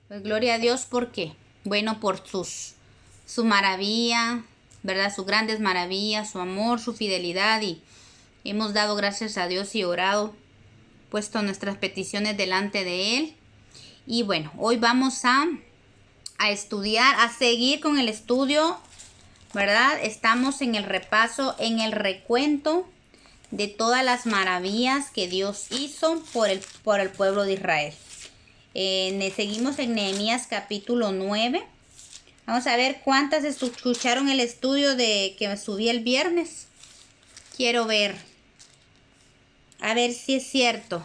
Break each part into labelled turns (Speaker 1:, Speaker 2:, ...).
Speaker 1: Pues gloria a Dios, ¿por qué? Bueno, por su maravilla, ¿verdad? Sus grandes maravillas, su amor, su fidelidad, y hemos dado gracias a Dios y orado, puesto nuestras peticiones delante de Él. Y bueno, hoy vamos a estudiar, a seguir con el estudio, ¿verdad? Estamos en el repaso, en el recuento de todas las maravillas que Dios hizo por el pueblo de Israel. Seguimos en Nehemías capítulo 9. Vamos a ver cuántas escucharon el estudio de que subí el viernes. Quiero ver. A ver si es cierto.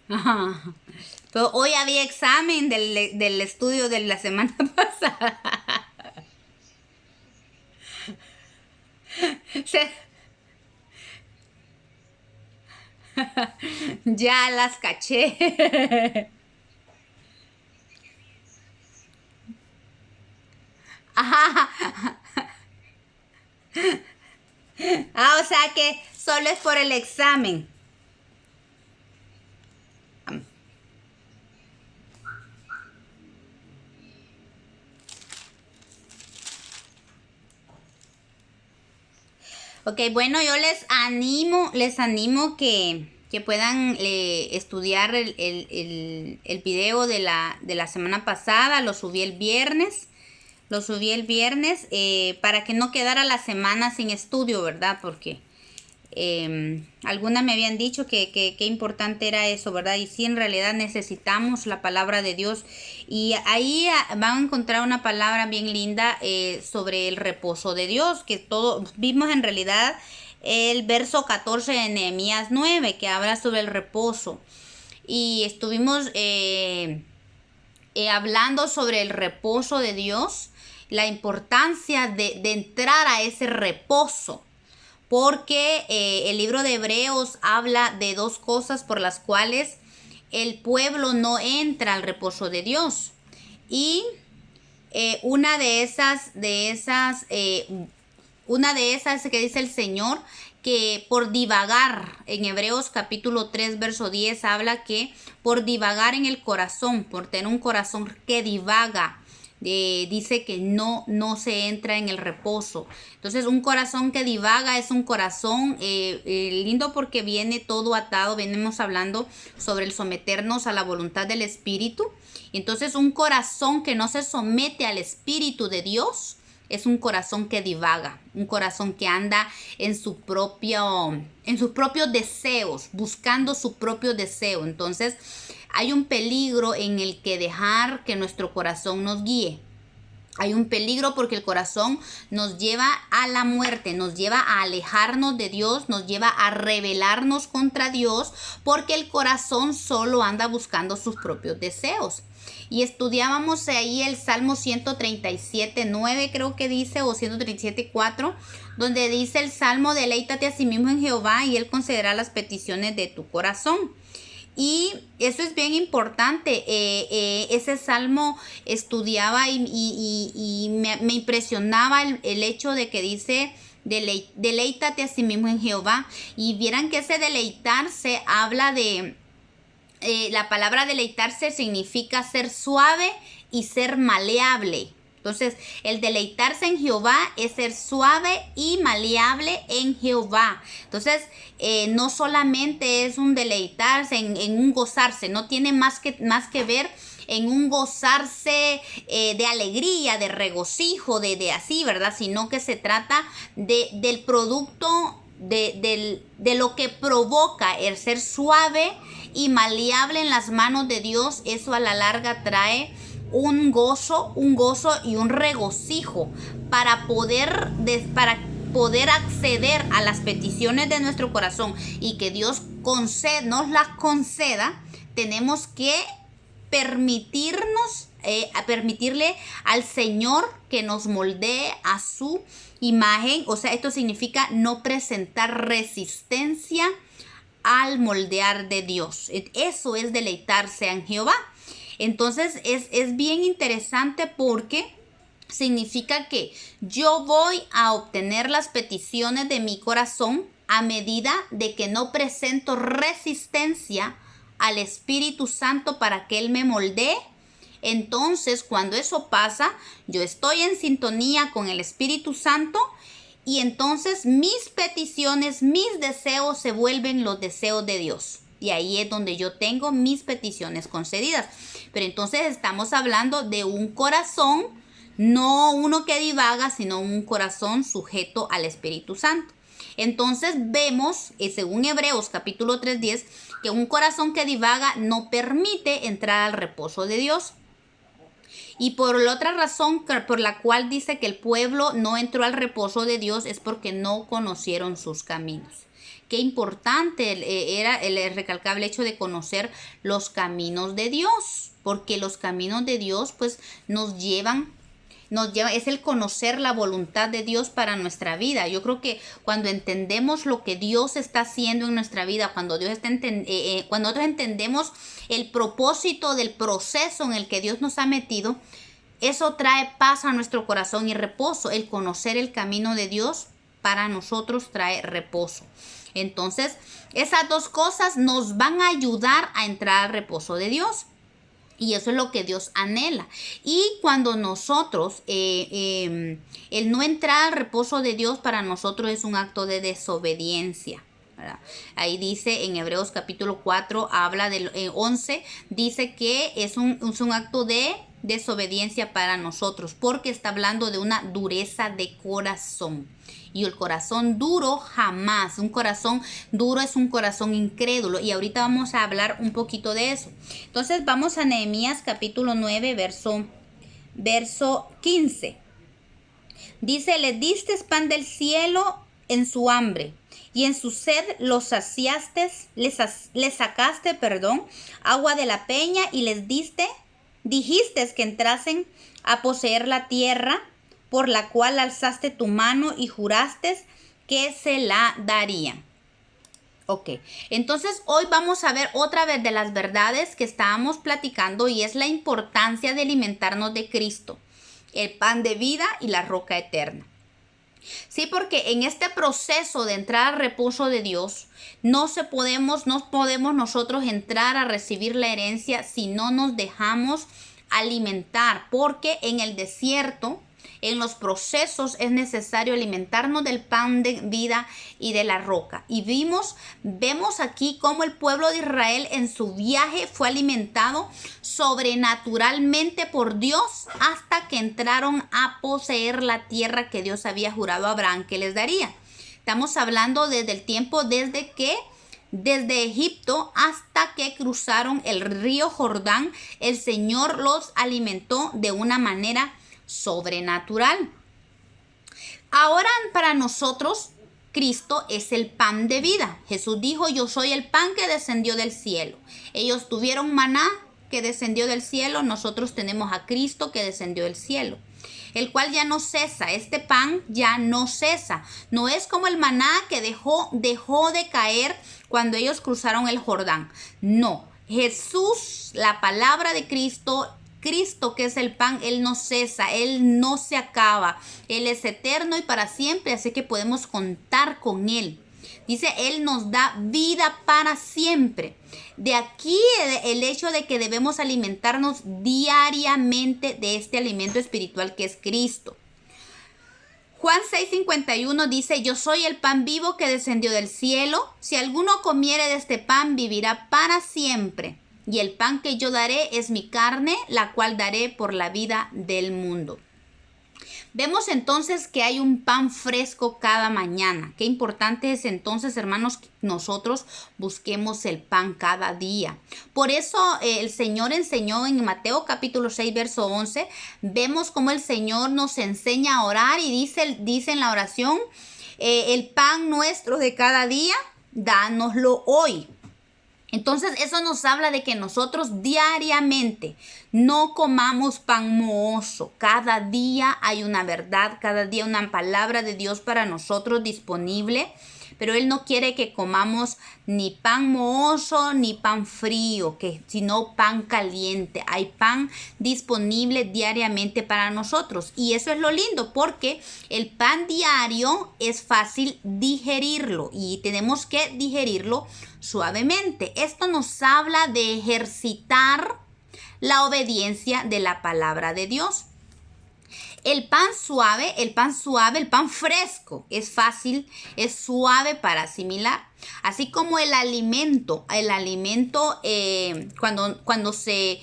Speaker 1: Ajá. Pero hoy había examen del estudio de la semana pasada. Ya las caché. Ajá. O sea que solo es por el examen. Ok, bueno, yo les animo que puedan estudiar el video de la semana pasada. Lo subí el viernes. Para que no quedara la semana sin estudio, ¿verdad? Porque algunas me habían dicho que importante era eso, ¿verdad? Y sí, en realidad necesitamos la palabra de Dios. Y ahí van a encontrar una palabra bien linda sobre el reposo de Dios, que todos vimos en realidad el verso 14 de Nehemías 9, que habla sobre el reposo. Y estuvimos hablando sobre el reposo de Dios, la importancia de entrar a ese reposo. Porque el libro de Hebreos habla de dos cosas por las cuales el pueblo no entra al reposo de Dios. Y una de esas que dice el Señor, que por divagar, en Hebreos capítulo 3 verso 10 habla que por divagar en el corazón, por tener un corazón que divaga, dice que no se entra en el reposo. Entonces un corazón que divaga es un corazón lindo, porque viene todo atado. Venimos hablando sobre el someternos a la voluntad del Espíritu. Entonces un corazón que no se somete al Espíritu de Dios es un corazón que divaga, un corazón que anda en sus propios deseos, buscando su propio deseo. Entonces hay un peligro en el que dejar que nuestro corazón nos guíe. Hay un peligro porque el corazón nos lleva a la muerte, nos lleva a alejarnos de Dios, nos lleva a rebelarnos contra Dios, porque el corazón solo anda buscando sus propios deseos. Y estudiábamos ahí el Salmo 137:9, creo que dice, o 137:4, donde dice el Salmo: deleítate a sí mismo en Jehová y Él concederá las peticiones de tu corazón. Y eso es bien importante. Ese salmo estudiaba y me impresionaba el hecho de que dice: deleítate a sí mismo en Jehová. Y vieran que ese deleitarse habla de... la palabra deleitarse significa ser suave y ser maleable. Entonces, el deleitarse en Jehová es ser suave y maleable en Jehová. Entonces, no solamente es un deleitarse, en un gozarse, no tiene más que ver en un gozarse de alegría, de regocijo, de así, ¿verdad? Sino que se trata del producto, de lo que provoca el ser suave y maleable en las manos de Dios. Eso a la larga trae un gozo y un regocijo para poder acceder a las peticiones de nuestro corazón y que Dios nos las conceda. Tenemos que permitirle al Señor que nos moldee a su imagen. O sea, esto significa no presentar resistencia al moldear de Dios. Eso es deleitarse en Jehová. Entonces es bien interesante porque significa que yo voy a obtener las peticiones de mi corazón a medida de que no presento resistencia al Espíritu Santo para que Él me moldee. Entonces, cuando eso pasa, yo estoy en sintonía con el Espíritu Santo y entonces mis peticiones, mis deseos se vuelven los deseos de Dios. Y ahí es donde yo tengo mis peticiones concedidas. Pero entonces estamos hablando de un corazón, no uno que divaga, sino un corazón sujeto al Espíritu Santo. Entonces vemos, según Hebreos capítulo 3:10, que un corazón que divaga no permite entrar al reposo de Dios. Y por la otra razón por la cual dice que el pueblo no entró al reposo de Dios es porque no conocieron sus caminos. Qué importante era el recalcable hecho de conocer los caminos de Dios, porque los caminos de Dios pues nos lleva, es el conocer la voluntad de Dios para nuestra vida. Yo creo que cuando entendemos lo que Dios está haciendo en nuestra vida, cuando nosotros entendemos el propósito del proceso en el que Dios nos ha metido, eso trae paz a nuestro corazón y reposo. El conocer el camino de Dios para nosotros trae reposo. Entonces, esas dos cosas nos van a ayudar a entrar al reposo de Dios. Y eso es lo que Dios anhela. Y cuando nosotros, el no entrar al reposo de Dios para nosotros es un acto de desobediencia, ¿verdad? Ahí dice en Hebreos capítulo 4, habla del 11, dice que es un acto de desobediencia para nosotros, porque está hablando de una dureza de corazón. Y el corazón duro jamás, un corazón duro es un corazón incrédulo. Y ahorita vamos a hablar un poquito de eso. Entonces vamos a Nehemías capítulo 9, verso 15. Dice, le diste pan del cielo en su hambre, y en su sed los saciaste, les sacaste, agua de la peña, y dijiste que entrasen a poseer la tierra, por la cual alzaste tu mano y juraste que se la darían. Ok, entonces hoy vamos a ver otra vez de las verdades que estábamos platicando, y es la importancia de alimentarnos de Cristo, el pan de vida y la roca eterna. Sí, porque en este proceso de entrar al reposo de Dios, no podemos nosotros entrar a recibir la herencia si no nos dejamos alimentar, porque en el desierto, en los procesos, es necesario alimentarnos del pan de vida y de la roca. Y vemos aquí cómo el pueblo de Israel en su viaje fue alimentado sobrenaturalmente por Dios hasta que entraron a poseer la tierra que Dios había jurado a Abraham que les daría. Estamos hablando desde el tiempo desde Egipto hasta que cruzaron el río Jordán. El Señor los alimentó de una manera sobrenatural. Ahora para nosotros Cristo es el pan de vida. Jesús dijo, yo soy el pan que descendió del cielo. Ellos tuvieron maná que descendió del cielo, nosotros tenemos a Cristo que descendió del cielo, el cual ya no cesa. Este pan ya no cesa. No es como el maná que dejó de caer cuando ellos cruzaron el Jordán. No, Jesús, la palabra de Cristo que es el pan, Él no cesa, Él no se acaba. Él es eterno y para siempre, así que podemos contar con Él. Dice, Él nos da vida para siempre. De aquí el hecho de que debemos alimentarnos diariamente de este alimento espiritual que es Cristo. Juan 6:51 dice, yo soy el pan vivo que descendió del cielo. Si alguno comiere de este pan, vivirá para siempre. Y el pan que yo daré es mi carne, la cual daré por la vida del mundo. Vemos entonces que hay un pan fresco cada mañana. Qué importante es entonces, hermanos, que nosotros busquemos el pan cada día. Por eso el Señor enseñó en Mateo capítulo 6, verso 11. Vemos cómo el Señor nos enseña a orar y dice en la oración, el pan nuestro de cada día, dánoslo hoy. Entonces eso nos habla de que nosotros diariamente No comamos pan mohoso. Cada día hay una verdad, cada día una palabra de Dios para nosotros disponible. Pero Él no quiere que comamos ni pan mohoso ni pan frío, sino pan caliente. Hay pan disponible diariamente para nosotros. Y eso es lo lindo, porque el pan diario es fácil digerirlo y tenemos que digerirlo suavemente. Esto nos habla de ejercitar la obediencia de la palabra de Dios. El pan suave, el pan fresco, es fácil, es suave para asimilar. Así como el alimento cuando se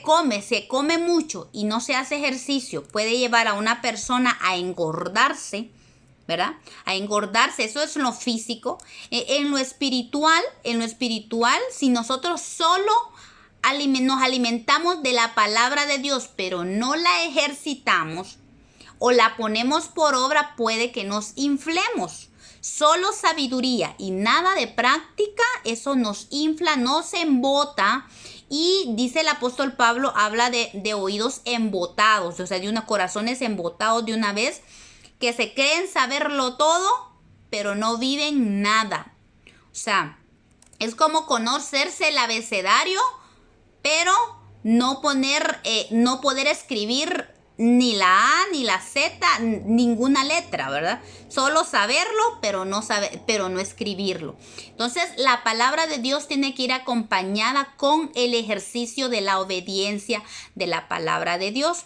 Speaker 1: come mucho y no se hace ejercicio, puede llevar a una persona a engordarse, ¿verdad? A engordarse, eso es lo físico. En lo espiritual, si nosotros solo nos alimentamos de la palabra de Dios, pero no la ejercitamos o la ponemos por obra, puede que nos inflemos. Solo sabiduría y nada de práctica, eso nos infla, nos embota. Y dice el apóstol Pablo, habla de oídos embotados, o sea, de unos corazones embotados de una vez, que se creen saberlo todo, pero no viven nada. O sea, es como conocerse el abecedario, pero no poder escribir ni la A ni la Z, ninguna letra, ¿verdad? Solo saberlo, pero no escribirlo. Entonces, la palabra de Dios tiene que ir acompañada con el ejercicio de la obediencia de la palabra de Dios.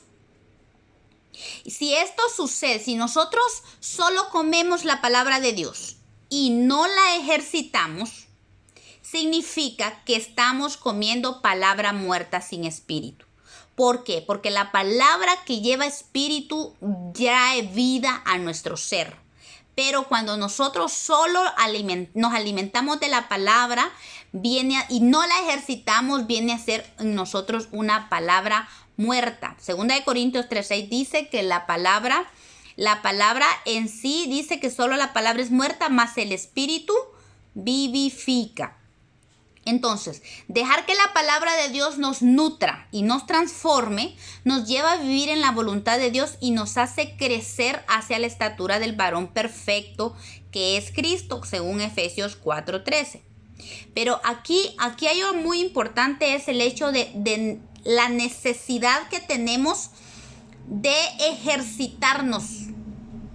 Speaker 1: Si esto sucede, si nosotros solo comemos la palabra de Dios y no la ejercitamos, significa que estamos comiendo palabra muerta sin espíritu. ¿Por qué? Porque la palabra que lleva espíritu trae vida a nuestro ser. Pero cuando nosotros solo nos alimentamos de la palabra y no la ejercitamos, viene a ser en nosotros una palabra muerta. Segunda de Corintios 3:6 dice que la palabra en sí dice que solo la palabra es muerta, mas el espíritu vivifica. Entonces, dejar que la palabra de Dios nos nutra y nos transforme, nos lleva a vivir en la voluntad de Dios y nos hace crecer hacia la estatura del varón perfecto que es Cristo, según Efesios 4:13. Pero aquí hay algo muy importante, es el hecho de la necesidad que tenemos de ejercitarnos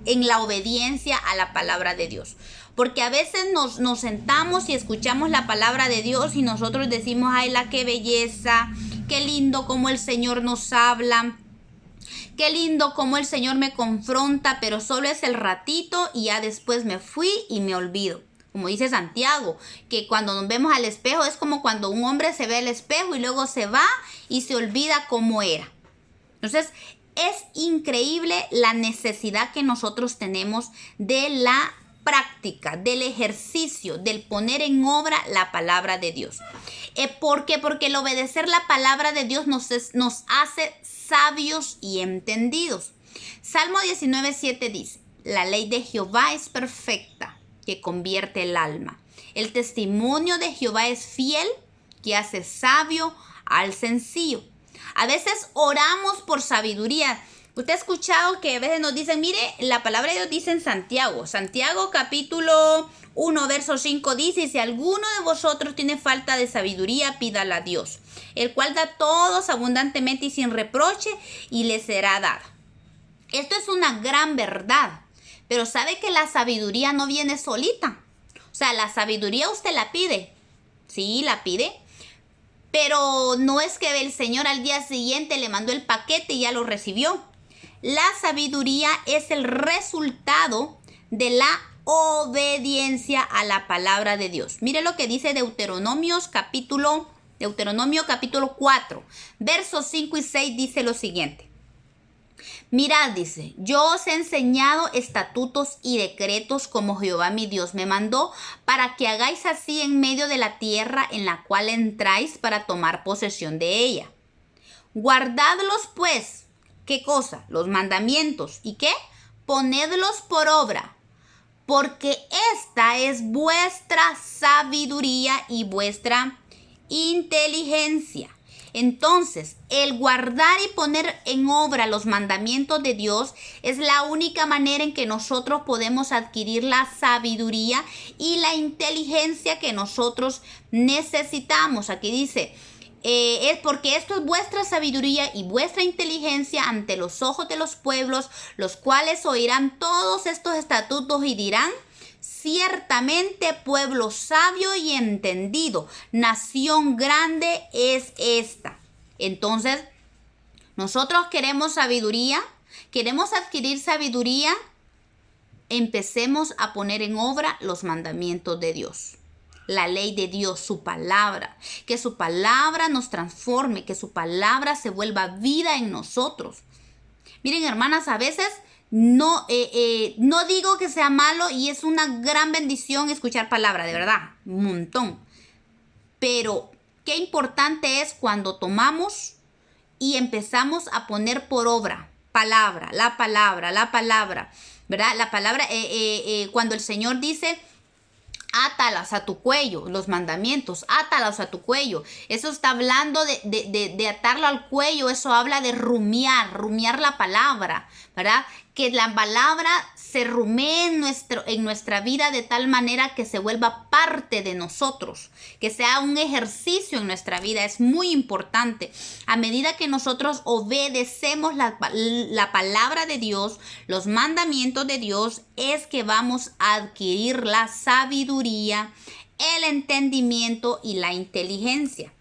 Speaker 1: en la obediencia a la palabra de Dios. Porque a veces nos sentamos y escuchamos la palabra de Dios y nosotros decimos, ay, qué belleza, qué lindo como el Señor nos habla, qué lindo como el Señor me confronta, pero solo es el ratito y ya después me fui y me olvido. Como dice Santiago, que cuando nos vemos al espejo es como cuando un hombre se ve al espejo y luego se va y se olvida cómo era. Entonces, es increíble la necesidad que nosotros tenemos de la práctica, del ejercicio, del poner en obra la palabra de Dios. ¿Por qué? Porque el obedecer la palabra de Dios nos hace sabios y entendidos. Salmo 19:7 dice, la ley de Jehová es perfecta, que convierte el alma. El testimonio de Jehová es fiel, que hace sabio al sencillo. A veces oramos por sabiduría. Usted ha escuchado que a veces nos dicen, mire, la palabra de Dios dice en Santiago capítulo 1, verso 5 dice, si alguno de vosotros tiene falta de sabiduría, pídala a Dios, el cual da a todos abundantemente y sin reproche, y le será dada. Esto es una gran verdad, pero sabe que la sabiduría no viene solita. O sea, la sabiduría usted la pide, sí, la pide, pero no es que el Señor al día siguiente le mandó el paquete y ya lo recibió. La sabiduría es el resultado de la obediencia a la palabra de Dios. Mire lo que dice Deuteronomio capítulo 4, versos 5 y 6 dice lo siguiente. Mirad, dice, yo os he enseñado estatutos y decretos como Jehová mi Dios me mandó, para que hagáis así en medio de la tierra en la cual entráis para tomar posesión de ella. Guardadlos pues. ¿Qué cosa? Los mandamientos. ¿Y qué? Ponedlos por obra, porque esta es vuestra sabiduría y vuestra inteligencia. Entonces, el guardar y poner en obra los mandamientos de Dios es la única manera en que nosotros podemos adquirir la sabiduría y la inteligencia que nosotros necesitamos. Aquí dice, es porque esto es vuestra sabiduría y vuestra inteligencia ante los ojos de los pueblos, los cuales oirán todos estos estatutos y dirán: ciertamente pueblo sabio y entendido, nación grande es esta. Entonces, nosotros queremos sabiduría, queremos adquirir sabiduría, empecemos a poner en obra los mandamientos de Dios. La ley de Dios, su palabra, que su palabra nos transforme, que su palabra se vuelva vida en nosotros. Miren, hermanas, a veces no digo que sea malo y es una gran bendición escuchar palabra, de verdad, un montón. Pero qué importante es cuando tomamos y empezamos a poner por obra la palabra, ¿verdad? La palabra, cuando el Señor dice: átalas a tu cuello, los mandamientos, átalas a tu cuello. Eso está hablando de atarlo al cuello. Eso habla de rumiar la palabra, ¿verdad? Que la palabra se rumee en nuestra vida de tal manera que se vuelva parte de nosotros, que sea un ejercicio en nuestra vida. Es muy importante. A medida que nosotros obedecemos la palabra de Dios, los mandamientos de Dios, es que vamos a adquirir la sabiduría, el entendimiento y la inteligencia.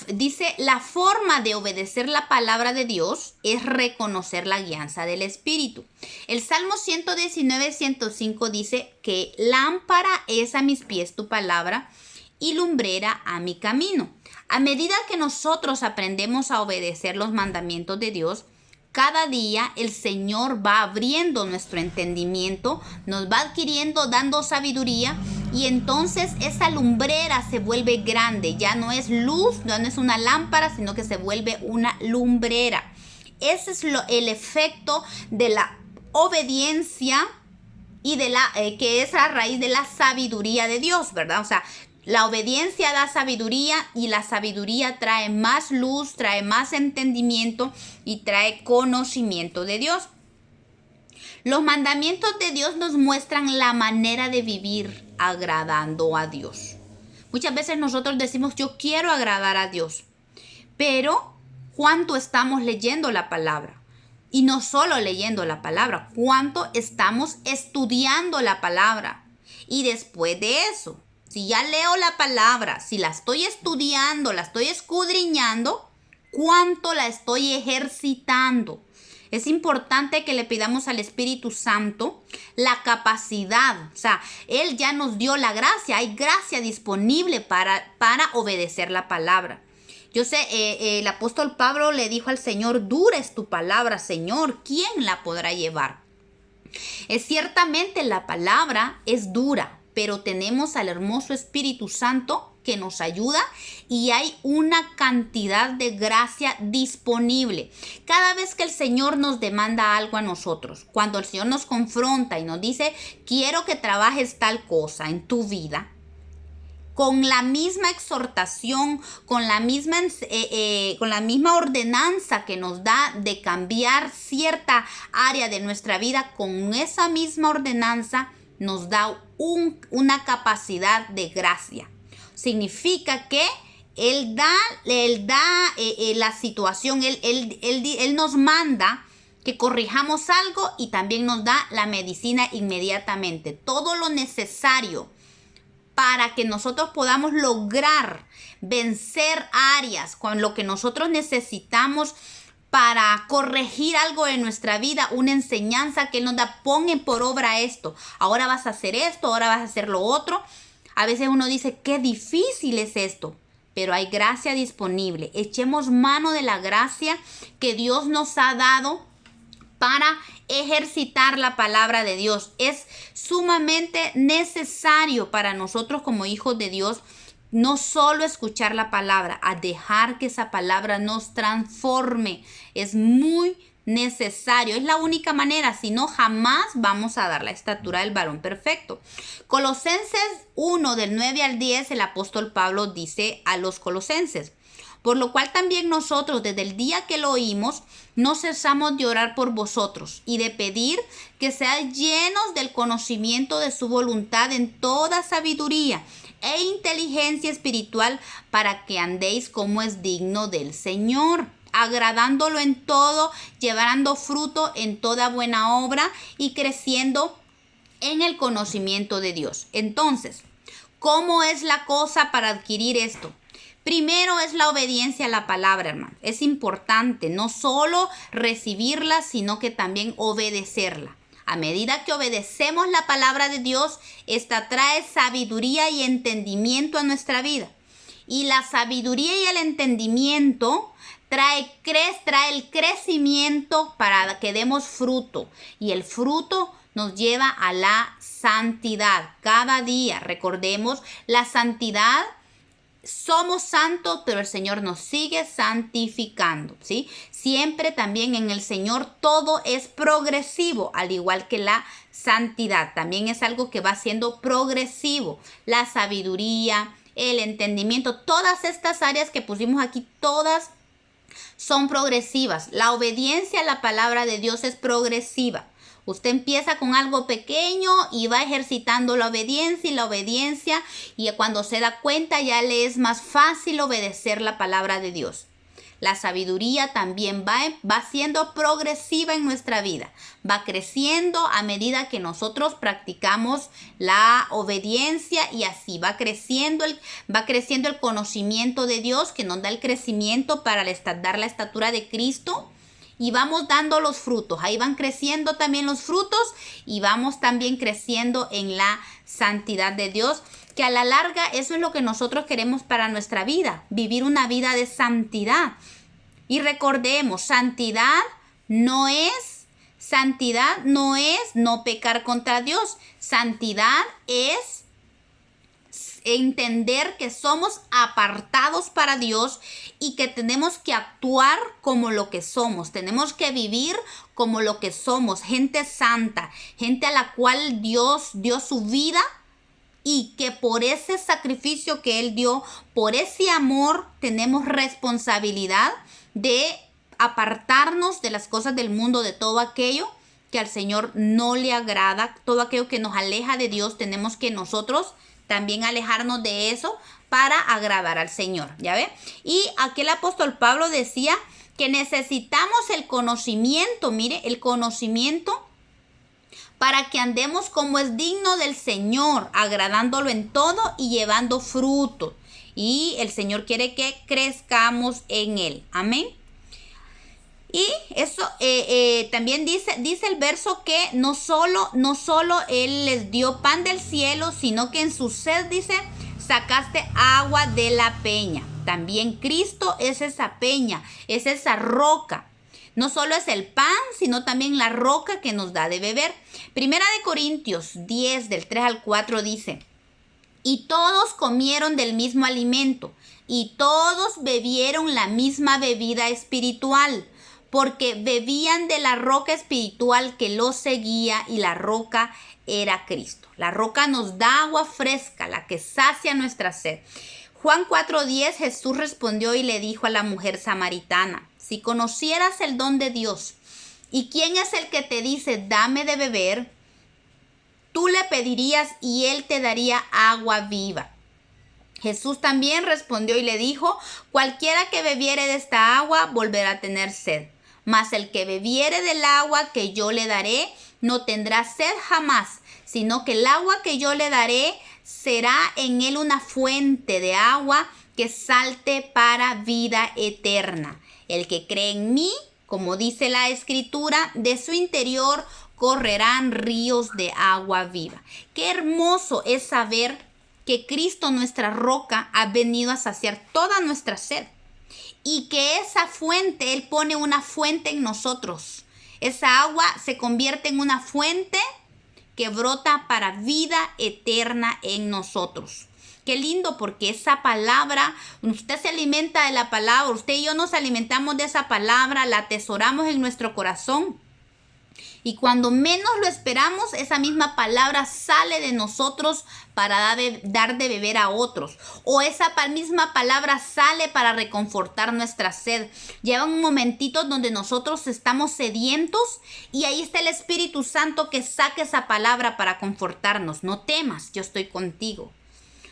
Speaker 1: Dice, la forma de obedecer la palabra de Dios es reconocer la guianza del Espíritu. El Salmo 119, 105 dice que lámpara es a mis pies tu palabra y lumbrera a mi camino. A medida que nosotros aprendemos a obedecer los mandamientos de Dios, cada día el Señor va abriendo nuestro entendimiento, nos va adquiriendo, dando sabiduría, y entonces esa lumbrera se vuelve grande. Ya no es luz, no es una lámpara, sino que se vuelve una lumbrera. Ese es el efecto de la obediencia y que es a raíz de la sabiduría de Dios, ¿verdad? O sea, la obediencia da sabiduría y la sabiduría trae más luz, trae más entendimiento y trae conocimiento de Dios. Los mandamientos de Dios nos muestran la manera de vivir agradando a Dios. Muchas veces nosotros decimos: yo quiero agradar a Dios, pero ¿cuánto estamos leyendo la palabra? Y no solo leyendo la palabra, ¿cuánto estamos estudiando la palabra? Y después de eso, si ya leo la palabra, si la estoy estudiando, la estoy escudriñando, ¿cuánto la estoy ejercitando? Es importante que le pidamos al Espíritu Santo la capacidad. O sea, Él ya nos dio la gracia. Hay gracia disponible para obedecer la palabra. Yo sé, el apóstol Pablo le dijo al Señor: dura es tu palabra, Señor, ¿quién la podrá llevar? Ciertamente la palabra es dura, pero tenemos al hermoso Espíritu Santo que nos ayuda y hay una cantidad de gracia disponible. Cada vez que el Señor nos demanda algo a nosotros, cuando el Señor nos confronta y nos dice: quiero que trabajes tal cosa en tu vida, con la misma exhortación, con la misma ordenanza que nos da de cambiar cierta área de nuestra vida, con esa misma ordenanza nos da una capacidad de gracia. Significa que Él da la situación, Él nos manda que corrijamos algo y también nos da la medicina inmediatamente. Todo lo necesario para que nosotros podamos lograr vencer áreas con lo que nosotros necesitamos para corregir algo en nuestra vida, una enseñanza que Él nos da. Pon por obra esto, ahora vas a hacer esto, ahora vas a hacer lo otro. A veces uno dice: qué difícil es esto, pero hay gracia disponible. Echemos mano de la gracia que Dios nos ha dado para ejercitar la palabra de Dios. Es sumamente necesario para nosotros como hijos de Dios no solo escuchar la palabra, a dejar que esa palabra nos transforme. Es muy necesario, es la única manera, si no jamás vamos a dar la estatura del varón perfecto. Colosenses 1 del 9 al 10, el apóstol Pablo dice a los colosenses: Por lo cual también nosotros, desde el día que lo oímos, no cesamos de orar por vosotros y de pedir que seáis llenos del conocimiento de su voluntad en toda sabiduría e inteligencia espiritual, para que andéis como es digno del Señor, agradándolo en todo, llevando fruto en toda buena obra y creciendo en el conocimiento de Dios. Entonces, ¿cómo es la cosa para adquirir esto? Primero es la obediencia a la palabra, hermano. Es importante no solo recibirla, sino que también obedecerla. A medida que obedecemos la palabra de Dios, esta trae sabiduría y entendimiento a nuestra vida. Y la sabiduría y el entendimiento trae el crecimiento para que demos fruto. Y el fruto nos lleva a la santidad. Cada día, recordemos, la santidad. Somos santos, pero el Señor nos sigue santificando, ¿sí? Siempre también en el Señor todo es progresivo, al igual que la santidad. También es algo que va siendo progresivo. La sabiduría, el entendimiento, todas estas áreas que pusimos aquí, todas son progresivas. La obediencia a la palabra de Dios es progresiva. Usted empieza con algo pequeño y va ejercitando la obediencia y cuando se da cuenta ya le es más fácil obedecer la palabra de Dios. La sabiduría también va siendo progresiva en nuestra vida, va creciendo a medida que nosotros practicamos la obediencia y así va creciendo el conocimiento de Dios, que nos da el crecimiento para dar la estatura de Cristo. Y vamos dando los frutos, ahí van creciendo también los frutos y vamos también creciendo en la santidad de Dios, que a la larga eso es lo que nosotros queremos para nuestra vida, vivir una vida de santidad. Y recordemos, santidad no es no pecar contra Dios, santidad es entender que somos apartados para Dios y que tenemos que actuar como lo que somos. Tenemos que vivir como lo que somos. Gente santa, gente a la cual Dios dio su vida y que por ese sacrificio que Él dio, por ese amor, tenemos responsabilidad de apartarnos de las cosas del mundo, de todo aquello que al Señor no le agrada, todo aquello que nos aleja de Dios. Tenemos que nosotros también alejarnos de eso para agradar al Señor, ¿ya ve? Y aquí el apóstol Pablo decía que necesitamos el conocimiento, mire, el conocimiento para que andemos como es digno del Señor, agradándolo en todo y llevando fruto. Y el Señor quiere que crezcamos en Él, amén. Y eso también dice el verso que no solo Él les dio pan del cielo, sino que en su sed, dice, sacaste agua de la peña. También Cristo es esa peña, es esa roca. No solo es el pan, sino también la roca que nos da de beber. Primera de Corintios 10, del 3 al 4 dice: y todos comieron del mismo alimento, y todos bebieron la misma bebida espiritual, porque bebían de la roca espiritual que los seguía, y la roca era Cristo. La roca nos da agua fresca, la que sacia nuestra sed. Juan 4:10, Jesús respondió y le dijo a la mujer samaritana: si conocieras el don de Dios, y quién es el que te dice, dame de beber, tú le pedirías y él te daría agua viva. Jesús también respondió y le dijo: cualquiera que bebiere de esta agua volverá a tener sed. Mas el que bebiere del agua que yo le daré no tendrá sed jamás, sino que el agua que yo le daré será en él una fuente de agua que salte para vida eterna. El que cree en mí, como dice la Escritura, de su interior correrán ríos de agua viva. Qué hermoso es saber que Cristo, nuestra roca, ha venido a saciar toda nuestra sed. Y que esa fuente, Él pone una fuente en nosotros. Esa agua se convierte en una fuente que brota para vida eterna en nosotros. Qué lindo, porque esa palabra, usted se alimenta de la palabra, usted y yo nos alimentamos de esa palabra, la atesoramos en nuestro corazón. Y cuando menos lo esperamos, esa misma palabra sale de nosotros para dar de beber a otros. O esa misma palabra sale para reconfortar nuestra sed. Lleva un momentito donde nosotros estamos sedientos y ahí está el Espíritu Santo que saca esa palabra para confortarnos. No temas, yo estoy contigo.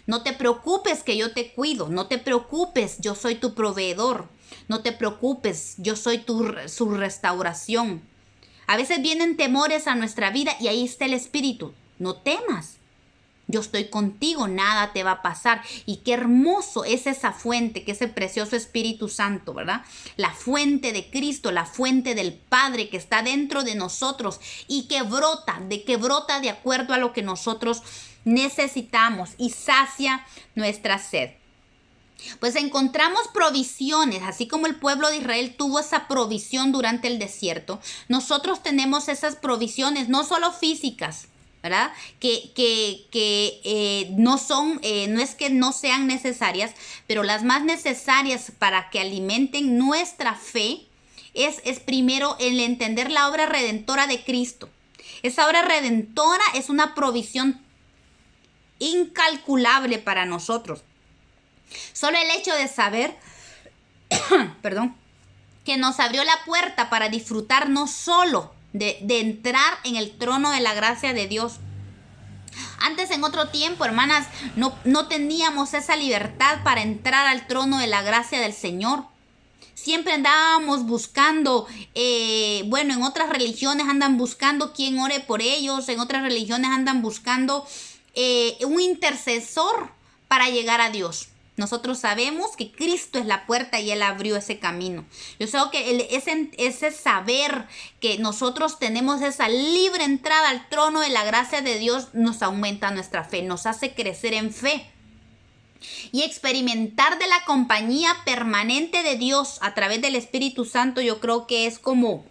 Speaker 1: No te preocupes que yo te cuido. No te preocupes, yo soy tu proveedor. No te preocupes, yo soy su restauración. A veces vienen temores a nuestra vida y ahí está el Espíritu. No temas. Yo estoy contigo, nada te va a pasar. Y qué hermoso es esa fuente, que es el precioso Espíritu Santo, ¿verdad? La fuente de Cristo, la fuente del Padre que está dentro de nosotros y que brota de acuerdo a lo que nosotros necesitamos y sacia nuestra sed. Pues encontramos provisiones, así como el pueblo de Israel tuvo esa provisión durante el desierto. Nosotros tenemos esas provisiones, no solo físicas, ¿verdad? Que no son, no es que no sean necesarias, pero las más necesarias para que alimenten nuestra fe es primero el entender la obra redentora de Cristo. Esa obra redentora es una provisión incalculable para nosotros. Solo el hecho de saber, que nos abrió la puerta para disfrutar no solo de entrar en el trono de la gracia de Dios. Antes, en otro tiempo, hermanas, no teníamos esa libertad para entrar al trono de la gracia del Señor. Siempre andábamos buscando, en otras religiones andan buscando quien ore por ellos, en otras religiones andan buscando un intercesor para llegar a Dios. Nosotros sabemos que Cristo es la puerta y Él abrió ese camino. Yo sé que ese saber que nosotros tenemos esa libre entrada al trono de la gracia de Dios nos aumenta nuestra fe, nos hace crecer en fe. Y experimentar de la compañía permanente de Dios a través del Espíritu Santo, yo creo que es como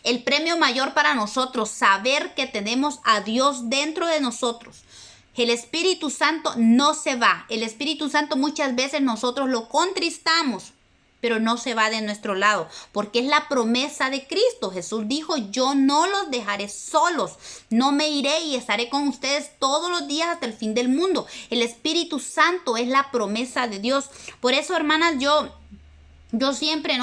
Speaker 1: el premio mayor para nosotros, saber que tenemos a Dios dentro de nosotros. El Espíritu Santo no se va. El Espíritu Santo muchas veces nosotros lo contristamos, pero no se va de nuestro lado, porque es la promesa de Cristo. Jesús dijo, yo no los dejaré solos, no me iré y estaré con ustedes todos los días hasta el fin del mundo. El Espíritu Santo es la promesa de Dios. Por eso, hermanas, yo siempre,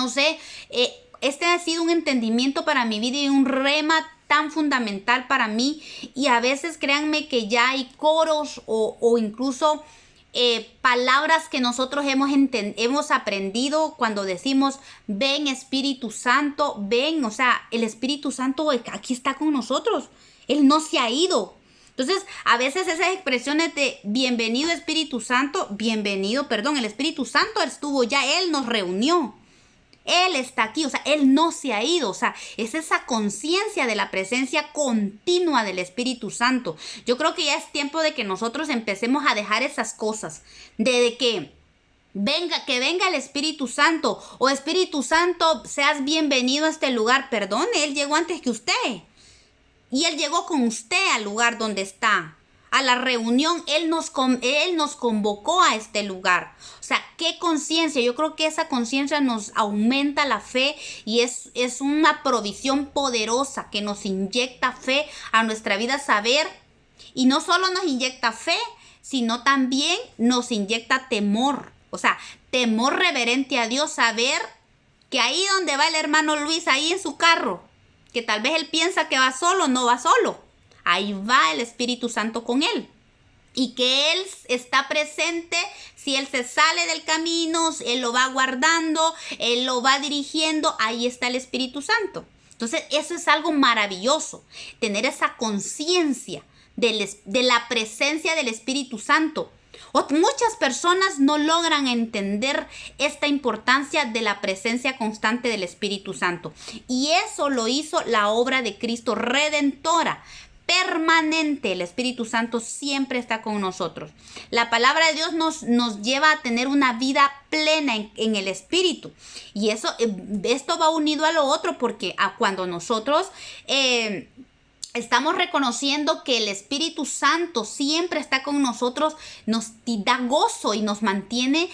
Speaker 1: este ha sido un entendimiento para mi vida y un rema tan fundamental para mí, y a veces créanme que ya hay coros o incluso palabras que nosotros hemos aprendido cuando decimos ven Espíritu Santo, ven, o sea, el Espíritu Santo aquí está con nosotros, Él no se ha ido. Entonces, a veces esas expresiones de bienvenido Espíritu Santo, el Espíritu Santo estuvo ya, Él nos reunió. Él está aquí, o sea, Él no se ha ido, o sea, es esa conciencia de la presencia continua del Espíritu Santo. Yo creo que ya es tiempo de que nosotros empecemos a dejar esas cosas, de que venga el Espíritu Santo, o Espíritu Santo, seas bienvenido a este lugar. Perdone, Él llegó antes que usted, y Él llegó con usted al lugar donde está. A la reunión, Él nos convocó a este lugar. O sea, qué conciencia. Yo creo que esa conciencia nos aumenta la fe y es una provisión poderosa que nos inyecta fe a nuestra vida, saber. Y no solo nos inyecta fe, sino también nos inyecta temor. O sea, temor reverente a Dios, saber que ahí donde va el hermano Luis, ahí en su carro, que tal vez él piensa que va solo, no va solo. Ahí va el Espíritu Santo con él. Y que Él está presente. Si Él se sale del camino, Él lo va guardando, Él lo va dirigiendo. Ahí está el Espíritu Santo. Entonces, eso es algo maravilloso. Tener esa conciencia de la presencia del Espíritu Santo. Muchas personas no logran entender esta importancia de la presencia constante del Espíritu Santo. Y eso lo hizo la obra de Cristo redentora. Permanente, el Espíritu Santo siempre está con nosotros. La palabra de Dios nos lleva a tener una vida plena en el Espíritu. Y esto va unido a lo otro, porque cuando nosotros estamos reconociendo que el Espíritu Santo siempre está con nosotros, nos da gozo y nos mantiene,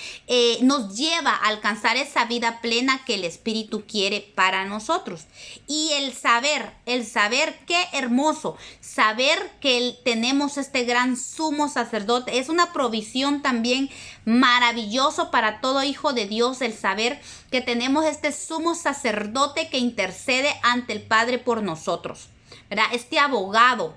Speaker 1: nos lleva a alcanzar esa vida plena que el Espíritu quiere para nosotros. Y el saber, qué hermoso, saber que tenemos este gran sumo sacerdote, es una provisión también maravilloso para todo hijo de Dios, el saber que tenemos este sumo sacerdote que intercede ante el Padre por nosotros, ¿verdad? Este abogado,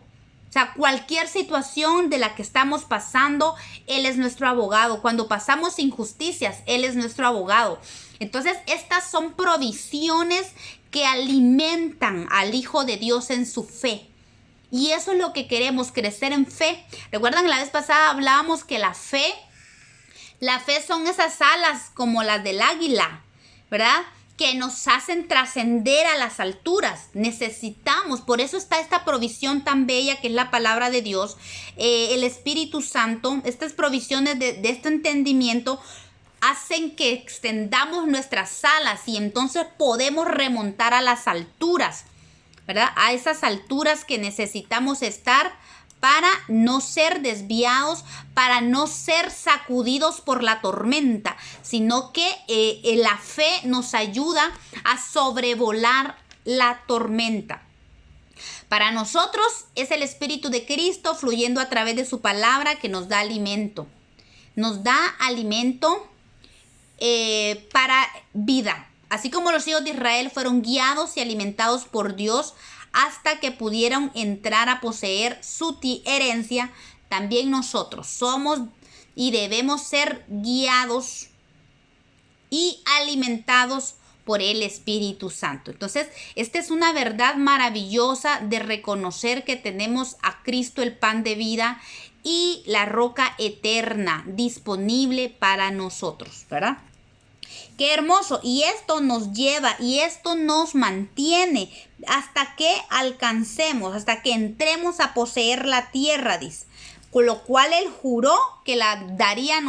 Speaker 1: o sea, cualquier situación de la que estamos pasando, Él es nuestro abogado. Cuando pasamos injusticias, Él es nuestro abogado. Entonces, estas son provisiones que alimentan al Hijo de Dios en su fe. Y eso es lo que queremos, crecer en fe. ¿Recuerdan la vez pasada hablábamos que la fe son esas alas como las del águila, ¿verdad?, que nos hacen trascender a las alturas? Necesitamos, por eso está esta provisión tan bella que es la palabra de Dios, el Espíritu Santo. Estas provisiones de este entendimiento hacen que extendamos nuestras alas y entonces podemos remontar a las alturas, ¿verdad? A esas alturas que necesitamos estar para no ser desviados, para no ser sacudidos por la tormenta, sino que la fe nos ayuda a sobrevolar la tormenta. Para nosotros es el Espíritu de Cristo fluyendo a través de su palabra que nos da alimento. Nos da alimento para vida. Así como los hijos de Israel fueron guiados y alimentados por Dios hasta que pudieron entrar a poseer su herencia, también nosotros somos y debemos ser guiados y alimentados por el Espíritu Santo. Entonces, esta es una verdad maravillosa de reconocer que tenemos a Cristo, el pan de vida, y la roca eterna disponible para nosotros, ¿verdad? Qué hermoso. Y esto nos lleva y esto nos mantiene hasta que alcancemos, hasta que entremos a poseer la tierra, dice. Con lo cual Él juró que la daría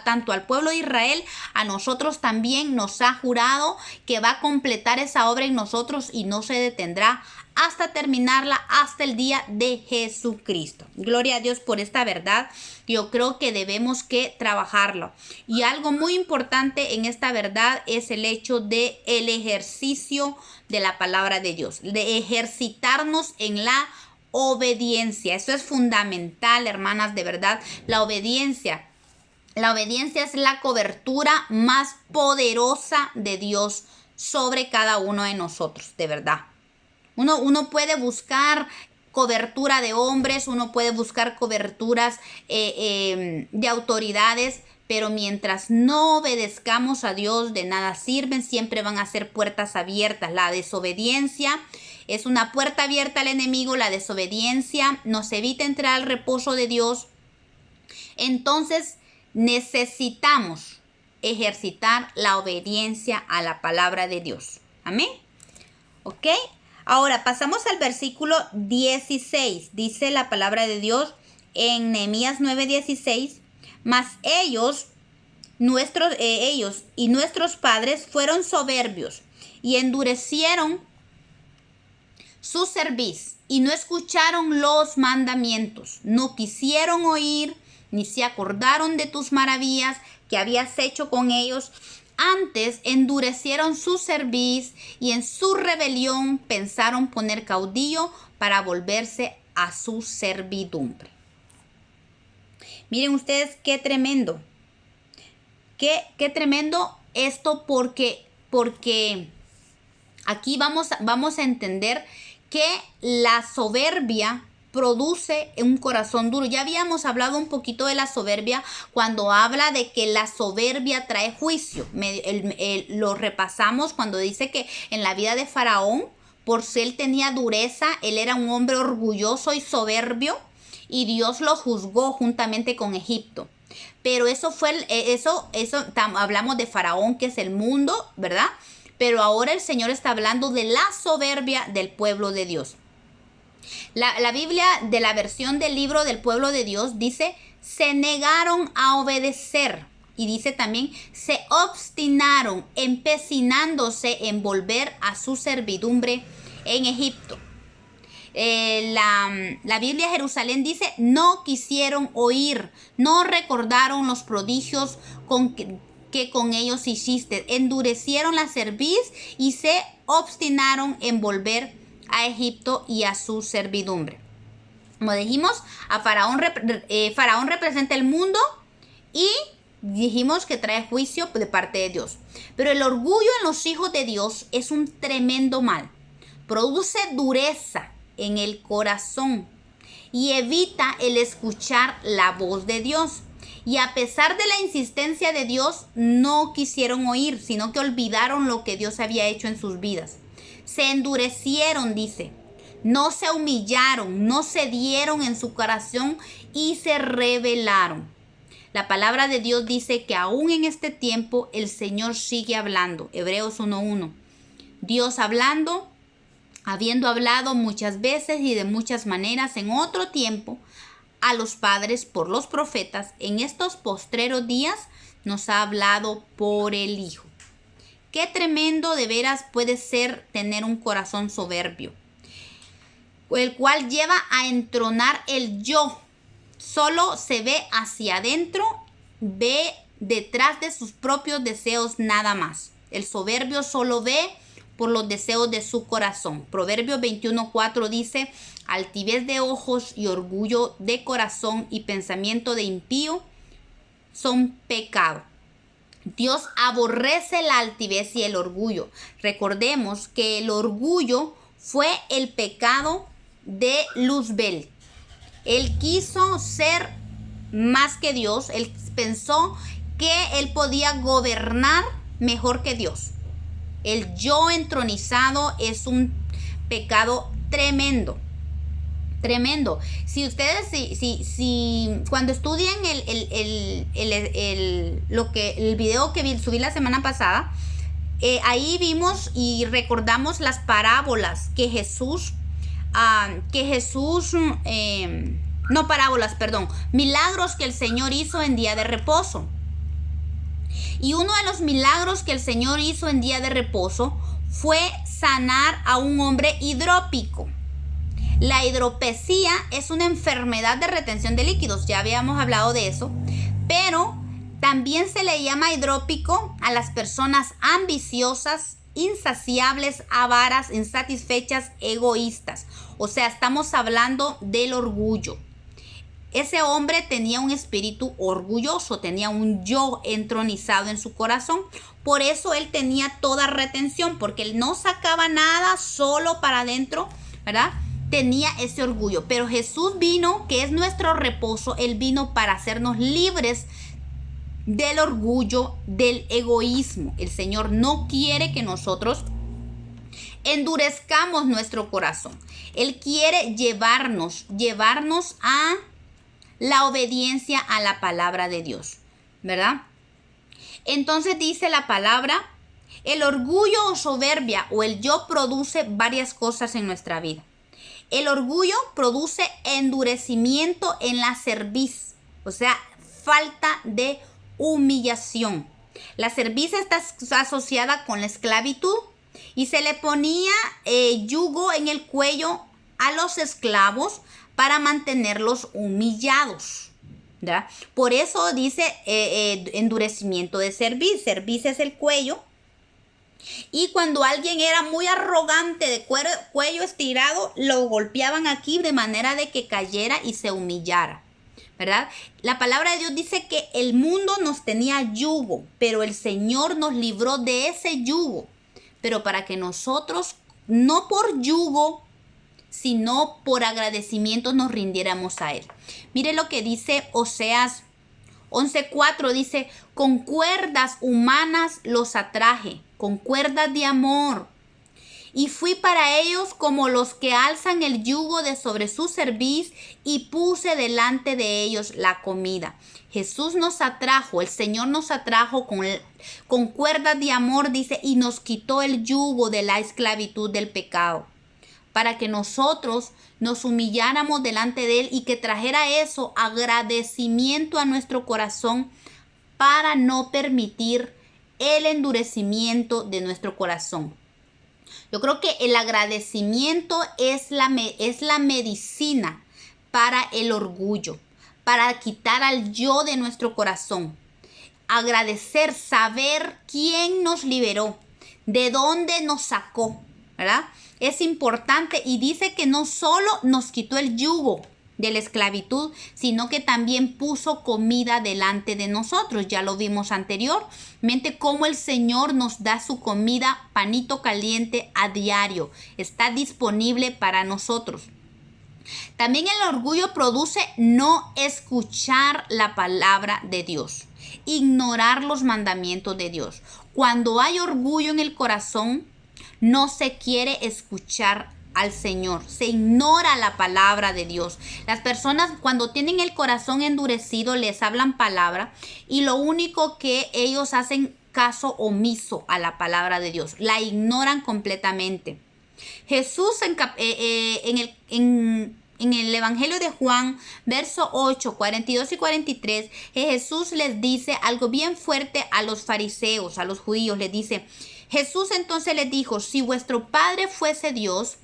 Speaker 1: tanto al pueblo de Israel, a nosotros también nos ha jurado que va a completar esa obra en nosotros y no se detendrá hasta terminarla, hasta el día de Jesucristo. Gloria a Dios por esta verdad. Yo creo que debemos que trabajarlo. Y algo muy importante en esta verdad es el hecho de el ejercicio de la palabra de Dios, de ejercitarnos en la obediencia. Eso es fundamental, hermanas, de verdad. La obediencia es la cobertura más poderosa de Dios sobre cada uno de nosotros, de verdad. Uno puede buscar cobertura de hombres, uno puede buscar coberturas de autoridades, pero mientras no obedezcamos a Dios, de nada sirven, siempre van a ser puertas abiertas. La desobediencia es una puerta abierta al enemigo, la desobediencia nos evita entrar al reposo de Dios. Entonces necesitamos ejercitar la obediencia a la palabra de Dios. Amén. ¿Ok? Ahora pasamos al versículo 16. Dice la palabra de Dios en Nehemías 9:16. Mas ellos y nuestros padres fueron soberbios y endurecieron su cerviz y no escucharon los mandamientos, no quisieron oír ni se acordaron de tus maravillas que habías hecho con ellos. Antes endurecieron su cerviz y en su rebelión pensaron poner caudillo para volverse a su servidumbre. Miren ustedes qué tremendo. Qué tremendo esto porque aquí vamos a entender que la soberbia produce un corazón duro. Ya habíamos hablado un poquito de la soberbia cuando habla de que la soberbia trae juicio. Lo repasamos cuando dice que en la vida de Faraón, por si él tenía dureza, él era un hombre orgulloso y soberbio y Dios lo juzgó juntamente con Egipto. Pero eso hablamos de Faraón, que es el mundo, ¿verdad? Pero ahora el Señor está hablando de la soberbia del pueblo de Dios. La Biblia de la versión del libro del pueblo de Dios dice, se negaron a obedecer. Y dice también, se obstinaron, empecinándose en volver a su servidumbre en Egipto. La Biblia de Jerusalén dice, no quisieron oír, no recordaron los prodigios que con ellos hiciste. Endurecieron la cerviz y se obstinaron en volver a Egipto y a su servidumbre. Como dijimos, Faraón representa el mundo y dijimos que trae juicio de parte de Dios. Pero el orgullo en los hijos de Dios es un tremendo mal. Produce dureza en el corazón y evita el escuchar la voz de Dios. Y a pesar de la insistencia de Dios, no quisieron oír, sino que olvidaron lo que Dios había hecho en sus vidas. Se endurecieron, dice. No se humillaron, no cedieron en su corazón y se rebelaron. La palabra de Dios dice que aún en este tiempo el Señor sigue hablando. Hebreos 1:1. Dios hablando, habiendo hablado muchas veces y de muchas maneras en otro tiempo a los padres por los profetas, en estos postreros días nos ha hablado por el Hijo. Qué tremendo de veras puede ser tener un corazón soberbio, el cual lleva a entronar el yo. Solo se ve hacia adentro, ve detrás de sus propios deseos nada más. El soberbio solo ve por los deseos de su corazón. Proverbios 21:4 dice, altivez de ojos y orgullo de corazón y pensamiento de impío son pecado. Dios aborrece la altivez y el orgullo. Recordemos que el orgullo fue el pecado de Luzbel. Él quiso ser más que Dios. Él pensó que él podía gobernar mejor que Dios. El yo entronizado es un pecado tremendo. Tremendo. Si ustedes, cuando estudien el video que subí la semana pasada, ahí vimos y recordamos las parábolas que Jesús, milagros que el Señor hizo en día de reposo. Y uno de los milagros que el Señor hizo en día de reposo fue sanar a un hombre hidrópico. La hidropesía es una enfermedad de retención de líquidos, ya habíamos hablado de eso, pero también se le llama hidrópico a las personas ambiciosas, insaciables, avaras, insatisfechas, egoístas. O sea, estamos hablando del orgullo. Ese hombre tenía un espíritu orgulloso, tenía un yo entronizado en su corazón. Por eso él tenía toda retención, porque él no sacaba nada solo para adentro, ¿verdad? Tenía ese orgullo. Pero Jesús vino, que es nuestro reposo, él vino para hacernos libres del orgullo, del egoísmo. El Señor no quiere que nosotros endurezcamos nuestro corazón. Él quiere llevarnos a la obediencia a la palabra de Dios, ¿verdad? Entonces dice la palabra, el orgullo o soberbia o el yo produce varias cosas en nuestra vida. El orgullo produce endurecimiento en la cerviz, o sea, falta de humillación. La cerviz está asociada con la esclavitud y se le ponía yugo en el cuello a los esclavos para mantenerlos humillados, ¿verdad? Por eso dice endurecimiento de cerviz. Cerviz es el cuello. Y cuando alguien era muy arrogante, de cuello estirado, lo golpeaban aquí de manera de que cayera y se humillara, ¿verdad? La palabra de Dios dice que el mundo nos tenía yugo, pero el Señor nos libró de ese yugo. Pero para que nosotros, no por yugo, sino por agradecimiento nos rindiéramos a Él. Mire lo que dice Oseas 11:4, dice, con cuerdas humanas los atraje, con cuerdas de amor, y fui para ellos como los que alzan el yugo de sobre su cerviz, y puse delante de ellos la comida. Jesús nos atrajo, el Señor nos atrajo con cuerdas de amor, dice, y nos quitó el yugo de la esclavitud del pecado, para que nosotros nos humilláramos delante de Él y que trajera eso, agradecimiento a nuestro corazón, para no permitir el endurecimiento de nuestro corazón. Yo creo que el agradecimiento es la medicina para el orgullo, para quitar al yo de nuestro corazón. Agradecer, saber quién nos liberó, de dónde nos sacó, ¿verdad? Es importante, y dice que no solo nos quitó el yugo de la esclavitud, sino que también puso comida delante de nosotros. Ya lo vimos anteriormente, cómo el Señor nos da su comida, panito caliente a diario. Está disponible para nosotros. También el orgullo produce no escuchar la palabra de Dios, ignorar los mandamientos de Dios. Cuando hay orgullo en el corazón, no se quiere escuchar al Señor, se ignora la palabra de Dios. Las personas, cuando tienen el corazón endurecido, les hablan palabra y lo único que ellos hacen caso omiso a la palabra de Dios, la ignoran completamente. Jesús en el Evangelio de Juan, verso 8, 42 y 43, Jesús les dice algo bien fuerte a los fariseos, a los judíos. Les dice, Jesús entonces les dijo, si vuestro Padre fuese Dios,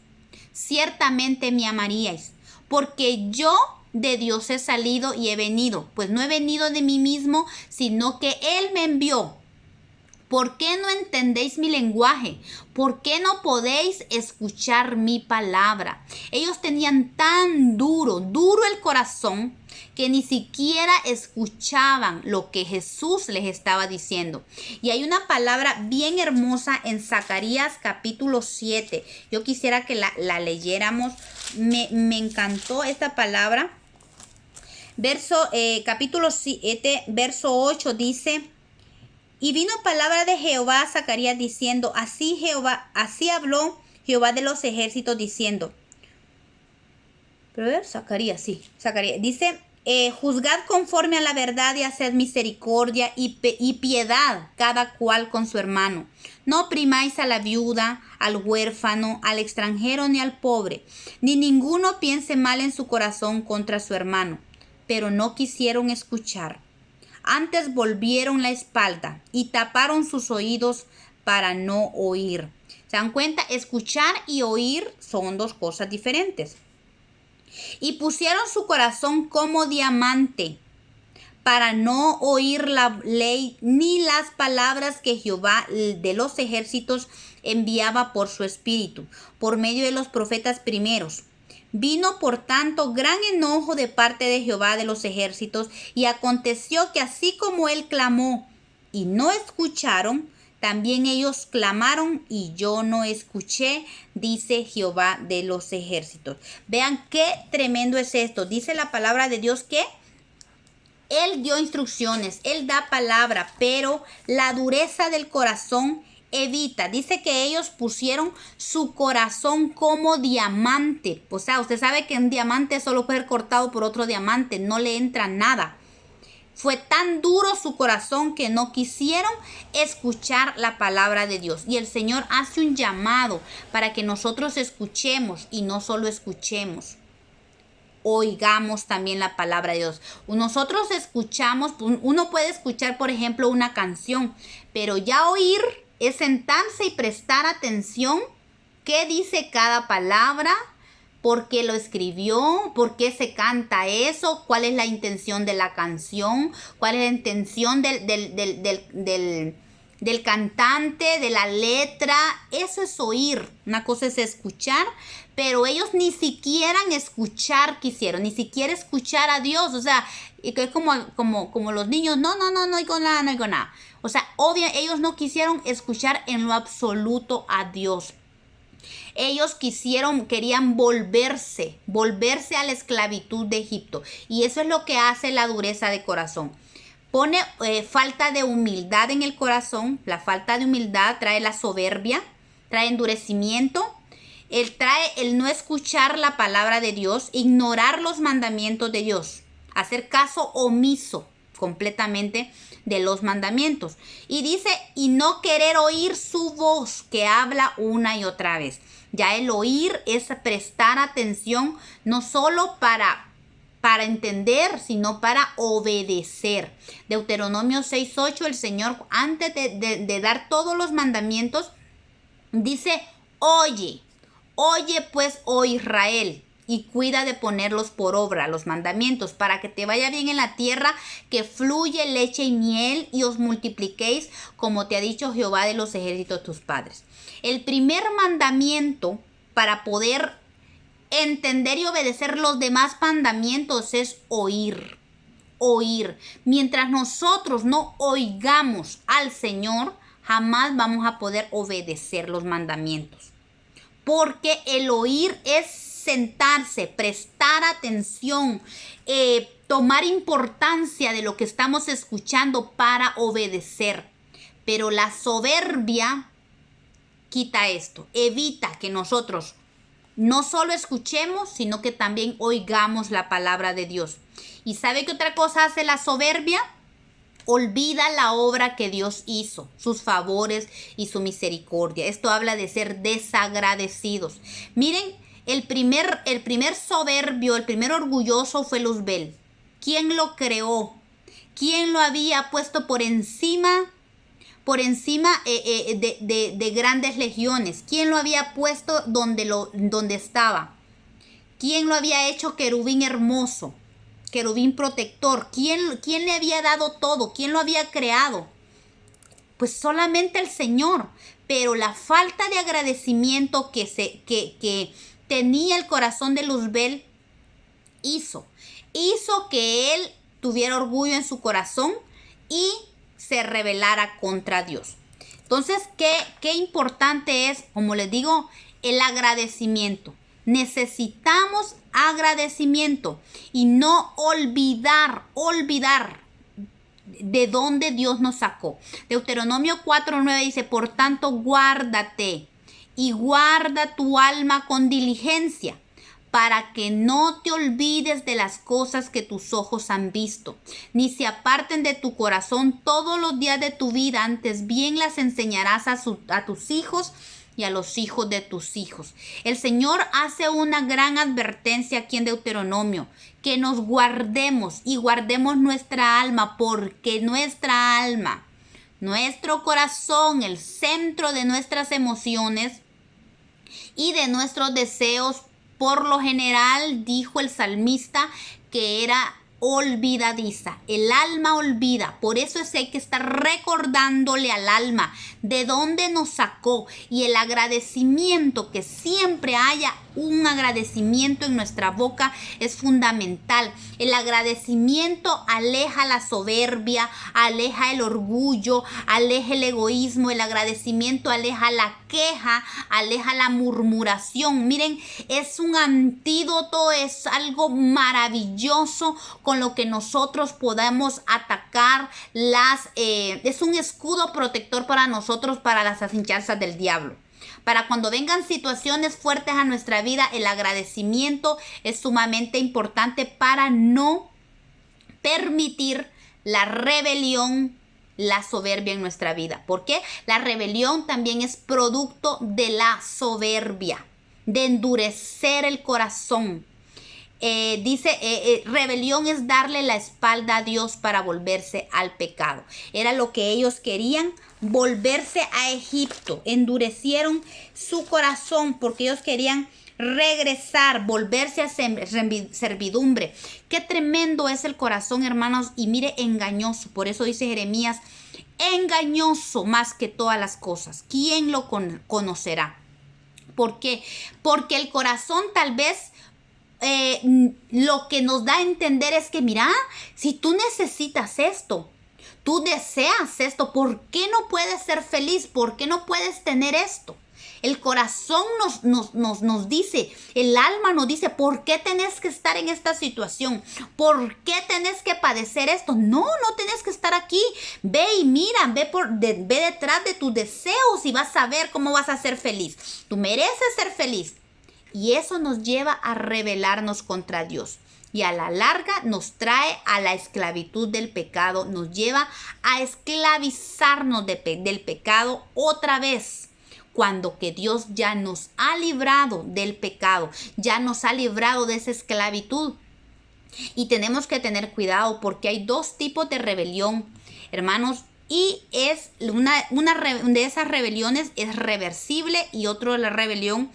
Speaker 1: ciertamente me amaríais, porque yo de Dios he salido y he venido. Pues no he venido de mí mismo, sino que Él me envió. ¿Por qué no entendéis mi lenguaje? ¿Por qué no podéis escuchar mi palabra? Ellos tenían tan duro el corazón que ni siquiera escuchaban lo que Jesús les estaba diciendo. Y hay una palabra bien hermosa en Zacarías capítulo 7. Yo quisiera que la leyéramos. Me encantó esta palabra. Capítulo 7, verso 8 dice... Y vino palabra de Jehová a Zacarías diciendo, así habló Jehová de los ejércitos diciendo. Pero a ver, Zacarías dice, juzgad conforme a la verdad y haced misericordia y piedad cada cual con su hermano. No oprimáis a la viuda, al huérfano, al extranjero ni al pobre, ni ninguno piense mal en su corazón contra su hermano. Pero no quisieron escuchar. Antes volvieron la espalda y taparon sus oídos para no oír. ¿Se dan cuenta? Escuchar y oír son dos cosas diferentes. Y pusieron su corazón como diamante para no oír la ley ni las palabras que Jehová de los ejércitos enviaba por su espíritu, por medio de los profetas primeros. Vino por tanto gran enojo de parte de Jehová de los ejércitos, y aconteció que así como él clamó y no escucharon, también ellos clamaron y yo no escuché, dice Jehová de los ejércitos. Vean qué tremendo es esto. Dice la palabra de Dios que Él dio instrucciones, Él da palabra, pero la dureza del corazón evita. Dice que ellos pusieron su corazón como diamante. O sea, usted sabe que un diamante solo puede ser cortado por otro diamante, no le entra nada. Fue tan duro su corazón que no quisieron escuchar la palabra de Dios. Y el Señor hace un llamado para que nosotros escuchemos y no solo escuchemos. Oigamos también la palabra de Dios. Nosotros escuchamos, uno puede escuchar, por ejemplo, una canción, pero ya oír es sentarse y prestar atención. ¿Qué dice cada palabra? ¿Por qué lo escribió? ¿Por qué se canta eso? ¿Cuál es la intención de la canción? ¿Cuál es la intención del cantante, de la letra? Eso es oír. Una cosa es escuchar, pero ellos ni siquiera escuchar quisieron, ni siquiera escuchar a Dios. O sea, es como los niños, no oigo nada. O sea, ellos no quisieron escuchar en lo absoluto a Dios. Ellos querían volverse a la esclavitud de Egipto. Y eso es lo que hace la dureza de corazón. Pone falta de humildad en el corazón. La falta de humildad trae la soberbia, trae endurecimiento. Trae el no escuchar la palabra de Dios, ignorar los mandamientos de Dios, hacer caso omiso completamente de los mandamientos. Y dice, y no querer oír su voz que habla una y otra vez. Ya el oír es prestar atención, no solo para entender, sino para obedecer. Deuteronomio 6:8, el Señor, antes de dar todos los mandamientos, dice, Oye, oye pues, oh Israel, y cuida de ponerlos por obra, los mandamientos, para que te vaya bien en la tierra, que fluye leche y miel, y os multipliquéis, como te ha dicho Jehová de los ejércitos tus padres. El primer mandamiento para poder entender y obedecer los demás mandamientos es oír. Oír. Mientras nosotros no oigamos al Señor, jamás vamos a poder obedecer los mandamientos. Porque el oír es sentarse, prestar atención, tomar importancia de lo que estamos escuchando para obedecer. Pero la soberbia quita esto, evita que nosotros no solo escuchemos, sino que también oigamos la palabra de Dios. ¿Y sabe qué otra cosa hace la soberbia? Olvida la obra que Dios hizo, sus favores y su misericordia. Esto habla de ser desagradecidos. Miren, el primer soberbio, el primer orgulloso fue Luzbel. ¿Quién lo creó? ¿Quién lo había puesto por encima de grandes legiones? ¿Quién lo había puesto donde estaba? ¿Quién lo había hecho querubín hermoso? Querubín protector. ¿Quién le había dado todo? ¿Quién lo había creado? Pues solamente el Señor. Pero la falta de agradecimiento que tenía el corazón de Luzbel hizo que él tuviera orgullo en su corazón y se rebelara contra Dios. Entonces, qué importante es, como les digo, el agradecimiento. Necesitamos agradecimiento y no olvidar de dónde Dios nos sacó. Deuteronomio 4:9 dice, por tanto, guárdate y guarda tu alma con diligencia, para que no te olvides de las cosas que tus ojos han visto, ni se aparten de tu corazón todos los días de tu vida, antes bien las enseñarás a tus hijos y a los hijos de tus hijos. El Señor hace una gran advertencia aquí en Deuteronomio, que nos guardemos y guardemos nuestra alma, porque nuestra alma, nuestro corazón, el centro de nuestras emociones y de nuestros deseos, por lo general, dijo el salmista, que era olvidadiza. El alma olvida. Por eso es que hay que estar recordándole al alma de dónde nos sacó, y el agradecimiento, que siempre haya un agradecimiento en nuestra boca, es fundamental. El agradecimiento aleja la soberbia, aleja el orgullo, aleja el egoísmo. El agradecimiento aleja la queja, aleja la murmuración. Miren, es un antídoto, es algo maravilloso con lo que nosotros podamos atacar es un escudo protector para nosotros, para las acechanzas del diablo. Para cuando vengan situaciones fuertes a nuestra vida, el agradecimiento es sumamente importante para no permitir la rebelión, la soberbia en nuestra vida. Porque la rebelión también es producto de la soberbia, de endurecer el corazón. Rebelión es darle la espalda a Dios para volverse al pecado. Era lo que ellos querían, volverse a Egipto. Endurecieron su corazón porque ellos querían regresar, volverse a servidumbre. Qué tremendo es el corazón, hermanos, y mire, engañoso. Por eso dice Jeremías, engañoso más que todas las cosas. ¿Quién lo conocerá? ¿Por qué? Porque el corazón tal vez lo que nos da a entender es que, mira, si tú necesitas esto, tú deseas esto, ¿por qué no puedes ser feliz? ¿Por qué no puedes tener esto? El corazón nos dice, el alma nos dice, ¿por qué tenés que estar en esta situación? ¿Por qué tenés que padecer esto? No tenés que estar aquí. Ve y mira, ve detrás de tus deseos y vas a ver cómo vas a ser feliz. Tú mereces ser feliz. Y eso nos lleva a rebelarnos contra Dios. Y a la larga nos trae a la esclavitud del pecado. Nos lleva a esclavizarnos del pecado otra vez. Cuando que Dios ya nos ha librado del pecado. Ya nos ha librado de esa esclavitud. Y tenemos que tener cuidado porque hay dos tipos de rebelión. Hermanos, Y es de esas rebeliones es reversible y otro de la rebelión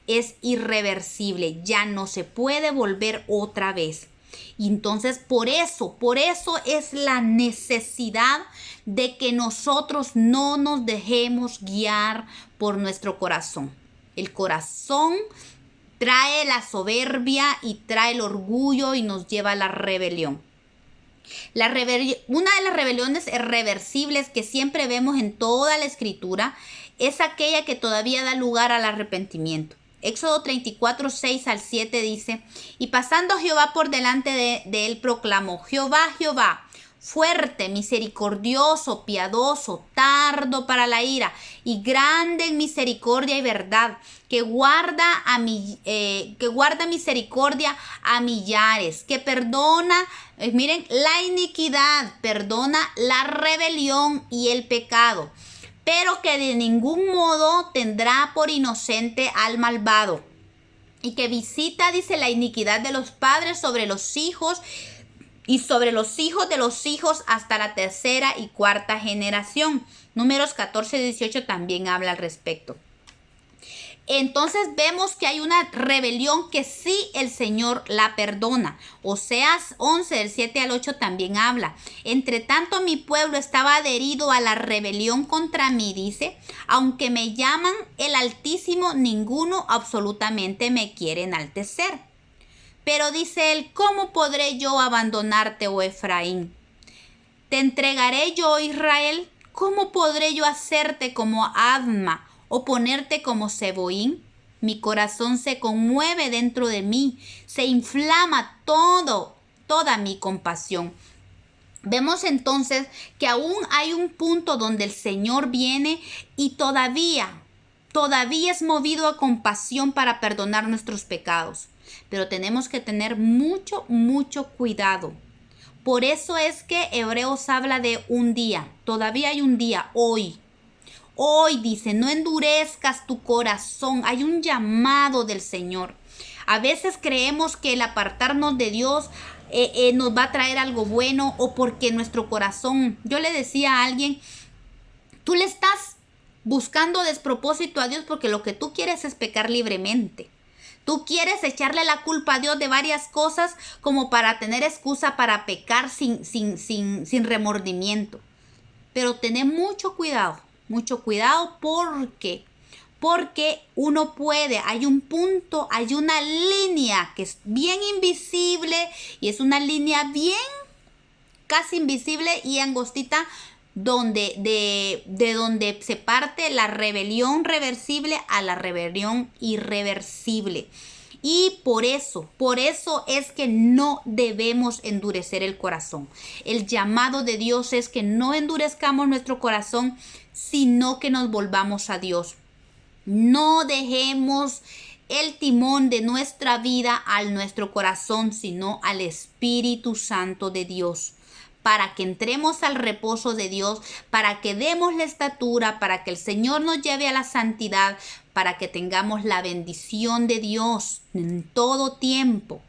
Speaker 1: es irreversible. Ya no se puede volver otra vez. Y entonces por eso es la necesidad de que nosotros no nos dejemos guiar por nuestro corazón. El corazón trae la soberbia y trae el orgullo y nos lleva a la rebelión. Una de las rebeliones irreversibles que siempre vemos en toda la escritura es aquella que todavía da lugar al arrepentimiento. Éxodo 34, 6 al 7 dice: y pasando Jehová por delante de él proclamó: Jehová, Jehová, fuerte, misericordioso, piadoso, tardo para la ira y grande en misericordia y verdad, que guarda misericordia a millares, que perdona, miren, la iniquidad, perdona la rebelión y el pecado, pero que de ningún modo tendrá por inocente al malvado, y que visita, dice, la iniquidad de los padres sobre los hijos y sobre los hijos de los hijos hasta la tercera y cuarta generación. Números 14 y 18 también habla al respecto. Entonces vemos que hay una rebelión que sí el Señor la perdona. Oseas 11, del 7 al 8 también habla. Entre tanto mi pueblo estaba adherido a la rebelión contra mí, dice, aunque me llaman el Altísimo, ninguno absolutamente me quiere enaltecer. Pero dice él: ¿cómo podré yo abandonarte, oh Efraín? ¿Te entregaré yo, Israel? ¿Cómo podré yo hacerte como Adma o ponerte como Seboín? Mi corazón se conmueve dentro de mí, se inflama toda mi compasión. Vemos entonces que aún hay un punto donde el Señor viene y todavía es movido a compasión para perdonar nuestros pecados. Pero tenemos que tener mucho cuidado. Por eso es que Hebreos habla de un día. Todavía hay un día, hoy. Hoy dice: no endurezcas tu corazón. Hay un llamado del Señor. A veces creemos que el apartarnos de Dios nos va a traer algo bueno, o porque nuestro corazón... Yo le decía a alguien: tú le estás buscando despropósito a Dios porque lo que tú quieres es pecar libremente. Tú quieres echarle la culpa a Dios de varias cosas como para tener excusa para pecar sin remordimiento. Pero tened mucho cuidado porque uno puede, hay un punto, hay una línea que es bien invisible y es una línea bien casi invisible y angostita, de donde se parte la rebelión reversible a la rebelión irreversible. Y por eso es que no debemos endurecer el corazón. El llamado de Dios es que no endurezcamos nuestro corazón, sino que nos volvamos a Dios. No dejemos el timón de nuestra vida a nuestro corazón, sino al Espíritu Santo de Dios, para que entremos al reposo de Dios, para que demos la estatura, para que el Señor nos lleve a la santidad, para que tengamos la bendición de Dios en todo tiempo.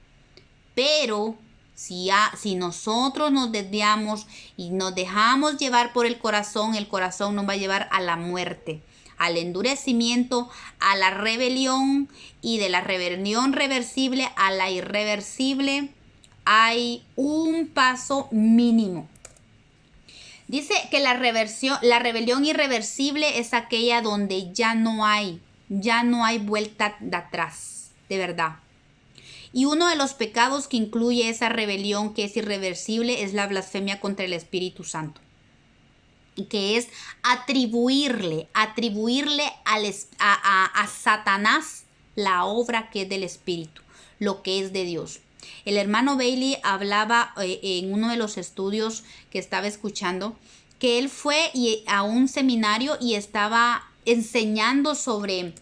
Speaker 1: Pero si nosotros nos desviamos y nos dejamos llevar por el corazón nos va a llevar a la muerte, al endurecimiento, a la rebelión, y de la rebelión reversible a la irreversible hay un paso mínimo. Dice que la rebelión irreversible es aquella donde ya no hay vuelta de atrás, de verdad. Y uno de los pecados que incluye esa rebelión que es irreversible es la blasfemia contra el Espíritu Santo, que es atribuirle a Satanás la obra que es del Espíritu, lo que es de Dios. El hermano Bailey hablaba en uno de los estudios que estaba escuchando, que él fue a un seminario y estaba enseñando sobre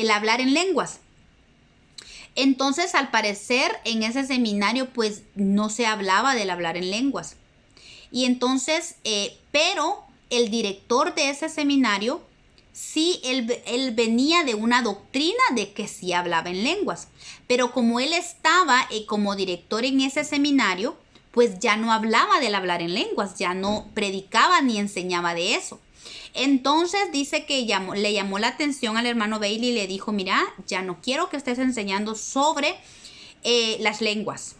Speaker 1: el hablar en lenguas. Entonces, al parecer, en ese seminario, pues, no se hablaba del hablar en lenguas. Y entonces, pero el director de ese seminario, sí, él venía de una doctrina de que sí hablaba en lenguas. Pero como él estaba como director en ese seminario, pues ya no hablaba del hablar en lenguas, ya no predicaba ni enseñaba de eso. Entonces dice que le llamó la atención al hermano Bailey y le dijo, mira, ya no quiero que estés enseñando sobre las lenguas,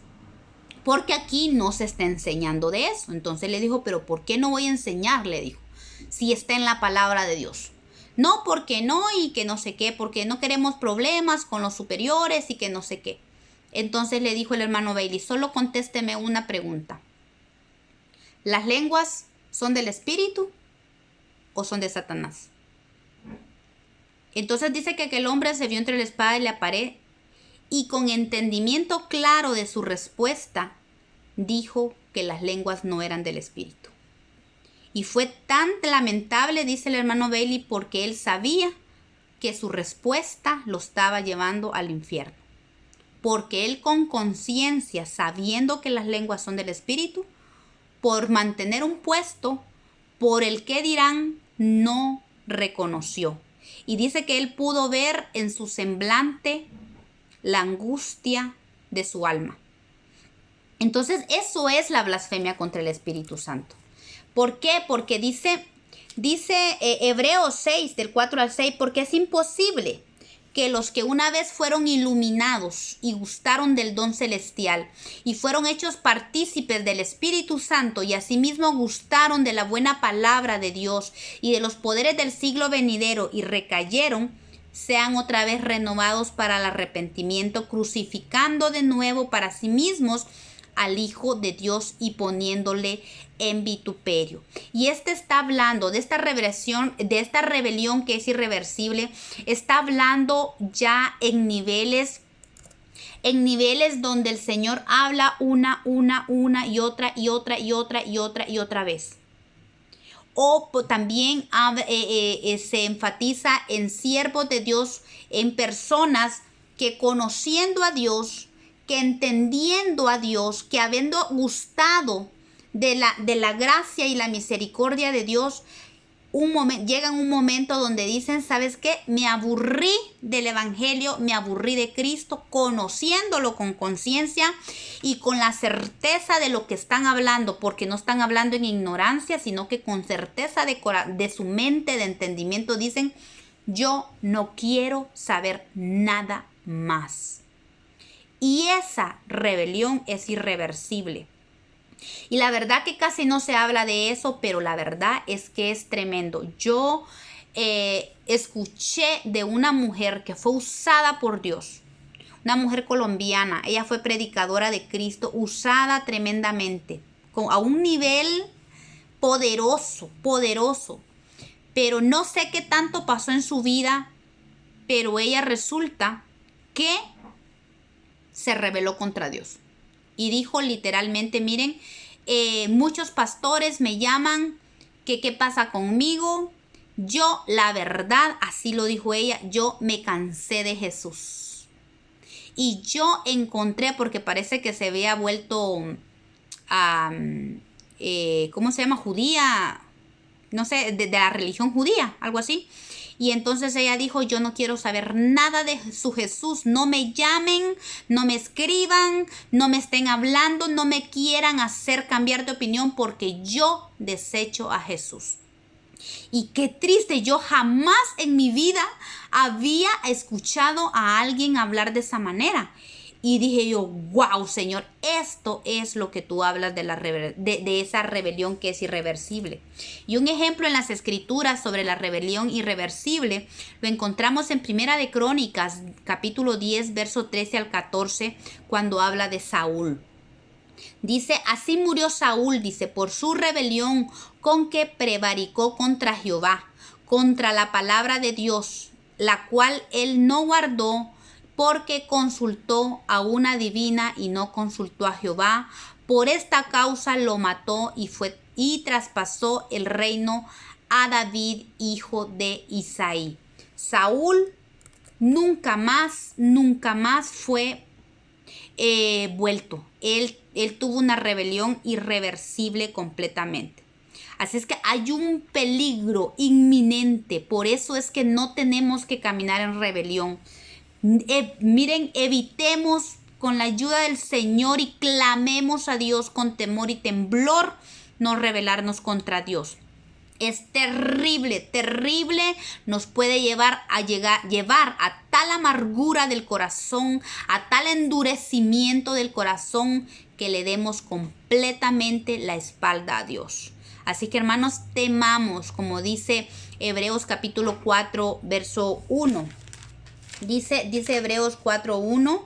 Speaker 1: porque aquí no se está enseñando de eso. Entonces le dijo, pero ¿por qué no voy a enseñar? Le dijo, si está en la palabra de Dios. No, porque no, y que no sé qué, porque no queremos problemas con los superiores y que no sé qué. Entonces le dijo el hermano Bailey, solo contésteme una pregunta. ¿Las lenguas son del espíritu o son de Satanás? Entonces dice que aquel hombre se vio entre la espada y la pared, y con entendimiento claro de su respuesta, dijo que las lenguas no eran del espíritu. Y fue tan lamentable, dice el hermano Bailey, porque él sabía que su respuesta lo estaba llevando al infierno. Porque él con conciencia, sabiendo que las lenguas son del espíritu, por mantener un puesto, por el que dirán, no reconoció. Y dice que él pudo ver en su semblante la angustia de su alma. Entonces eso es la blasfemia contra el Espíritu Santo. ¿Por qué? Porque dice Hebreos 6, del 4 al 6, porque es imposible que los que una vez fueron iluminados y gustaron del don celestial y fueron hechos partícipes del Espíritu Santo y asimismo gustaron de la buena palabra de Dios y de los poderes del siglo venidero y recayeron, sean otra vez renovados para el arrepentimiento, crucificando de nuevo para sí mismos al Hijo de Dios y poniéndole en vituperio. Y está hablando de esta rebelión que es irreversible. Está hablando ya en niveles donde el Señor habla una y otra vez. O también se enfatiza en siervos de Dios, en personas que conociendo a Dios, que entendiendo a Dios, que habiendo gustado de la gracia y la misericordia de Dios, llegan un momento donde dicen, ¿sabes qué? Me aburrí del evangelio, me aburrí de Cristo, conociéndolo con conciencia y con la certeza de lo que están hablando, porque no están hablando en ignorancia, sino que con certeza de su mente, de entendimiento, dicen, yo no quiero saber nada más. Y esa rebelión es irreversible. Y la verdad que casi no se habla de eso, pero la verdad es que es tremendo. Yo escuché de una mujer que fue usada por Dios, una mujer colombiana. Ella fue predicadora de Cristo, usada tremendamente, a un nivel poderoso. Pero no sé qué tanto pasó en su vida, pero ella resulta que se rebeló contra Dios. Y dijo literalmente, miren, muchos pastores me llaman, que qué pasa conmigo. Yo, la verdad, así lo dijo ella, yo me cansé de Jesús. Y yo encontré, porque parece que se había vuelto, ¿cómo se llama? Judía, no sé, de la religión judía, algo así. Y entonces ella dijo, yo no quiero saber nada de su Jesús. No me llamen, no me escriban, no me estén hablando, no me quieran hacer cambiar de opinión porque yo desecho a Jesús. Y qué triste, yo jamás en mi vida había escuchado a alguien hablar de esa manera. Y dije yo, wow, Señor, esto es lo que tú hablas de esa rebelión que es irreversible. Y un ejemplo en las Escrituras sobre la rebelión irreversible lo encontramos en Primera de Crónicas, capítulo 10, verso 13 al 14, cuando habla de Saúl. Dice, así murió Saúl, dice, por su rebelión con que prevaricó contra Jehová, contra la palabra de Dios, la cual él no guardó, porque consultó a una divina y no consultó a Jehová. Por esta causa lo mató y traspasó el reino a David, hijo de Isaí. Saúl nunca más fue vuelto. Él tuvo una rebelión irreversible completamente. Así es que hay un peligro inminente. Por eso es que no tenemos que caminar en rebelión. Miren, evitemos con la ayuda del Señor y clamemos a Dios con temor y temblor, no rebelarnos contra Dios. Es terrible, terrible, nos puede llevar a tal amargura del corazón, a tal endurecimiento del corazón que le demos completamente la espalda a Dios. Así que hermanos, temamos, como dice Hebreos capítulo 4, verso 1. Dice Hebreos 4:1,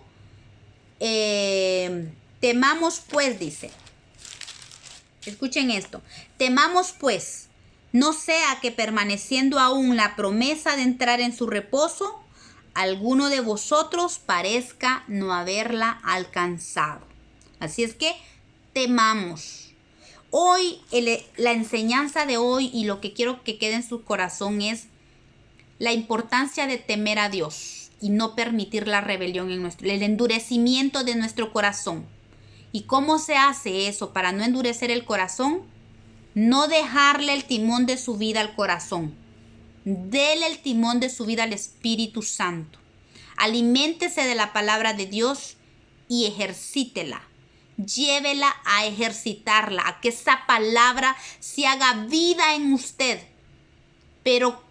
Speaker 1: temamos pues, dice, escuchen esto, temamos pues, no sea que permaneciendo aún la promesa de entrar en su reposo, alguno de vosotros parezca no haberla alcanzado. Así es que temamos. Hoy, la enseñanza de hoy y lo que quiero que quede en su corazón es la importancia de temer a Dios y no permitir la rebelión el endurecimiento de nuestro corazón. ¿Y cómo se hace eso para no endurecer el corazón? No dejarle el timón de su vida al corazón. Dele el timón de su vida al Espíritu Santo. Aliméntese de la palabra de Dios y ejercítela. Llévela a ejercitarla, a que esa palabra se haga vida en usted. Pero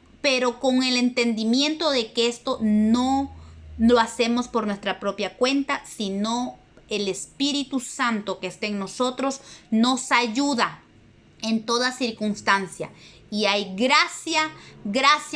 Speaker 1: con el entendimiento de que esto no lo hacemos por nuestra propia cuenta, sino el Espíritu Santo que está en nosotros nos ayuda en toda circunstancia. Y hay gracia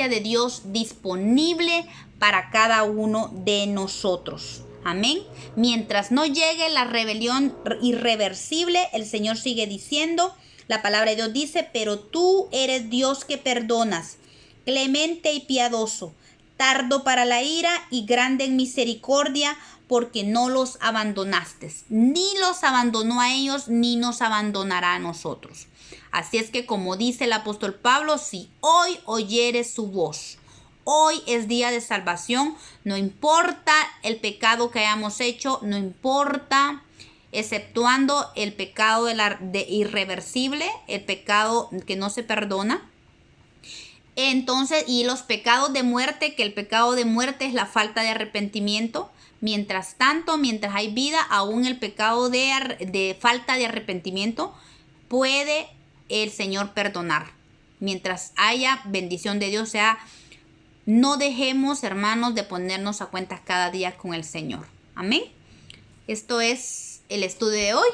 Speaker 1: de Dios disponible para cada uno de nosotros. Amén. Mientras no llegue la rebelión irreversible, el Señor sigue diciendo, la palabra de Dios dice, pero tú eres Dios que perdonas, clemente y piadoso, tardo para la ira y grande en misericordia, porque no los abandonaste. Ni los abandonó a ellos, ni nos abandonará a nosotros. Así es que, como dice el apóstol Pablo, si hoy oyeres su voz, hoy es día de salvación, no importa el pecado que hayamos hecho, no importa, exceptuando el pecado de irreversible, el pecado que no se perdona. Entonces, y los pecados de muerte, que el pecado de muerte es la falta de arrepentimiento. Mientras tanto, mientras hay vida, aún el pecado de falta de arrepentimiento puede el Señor perdonar. Mientras haya bendición de Dios, o sea, no dejemos, hermanos, de ponernos a cuentas cada día con el Señor. Amén. Esto es el estudio de hoy.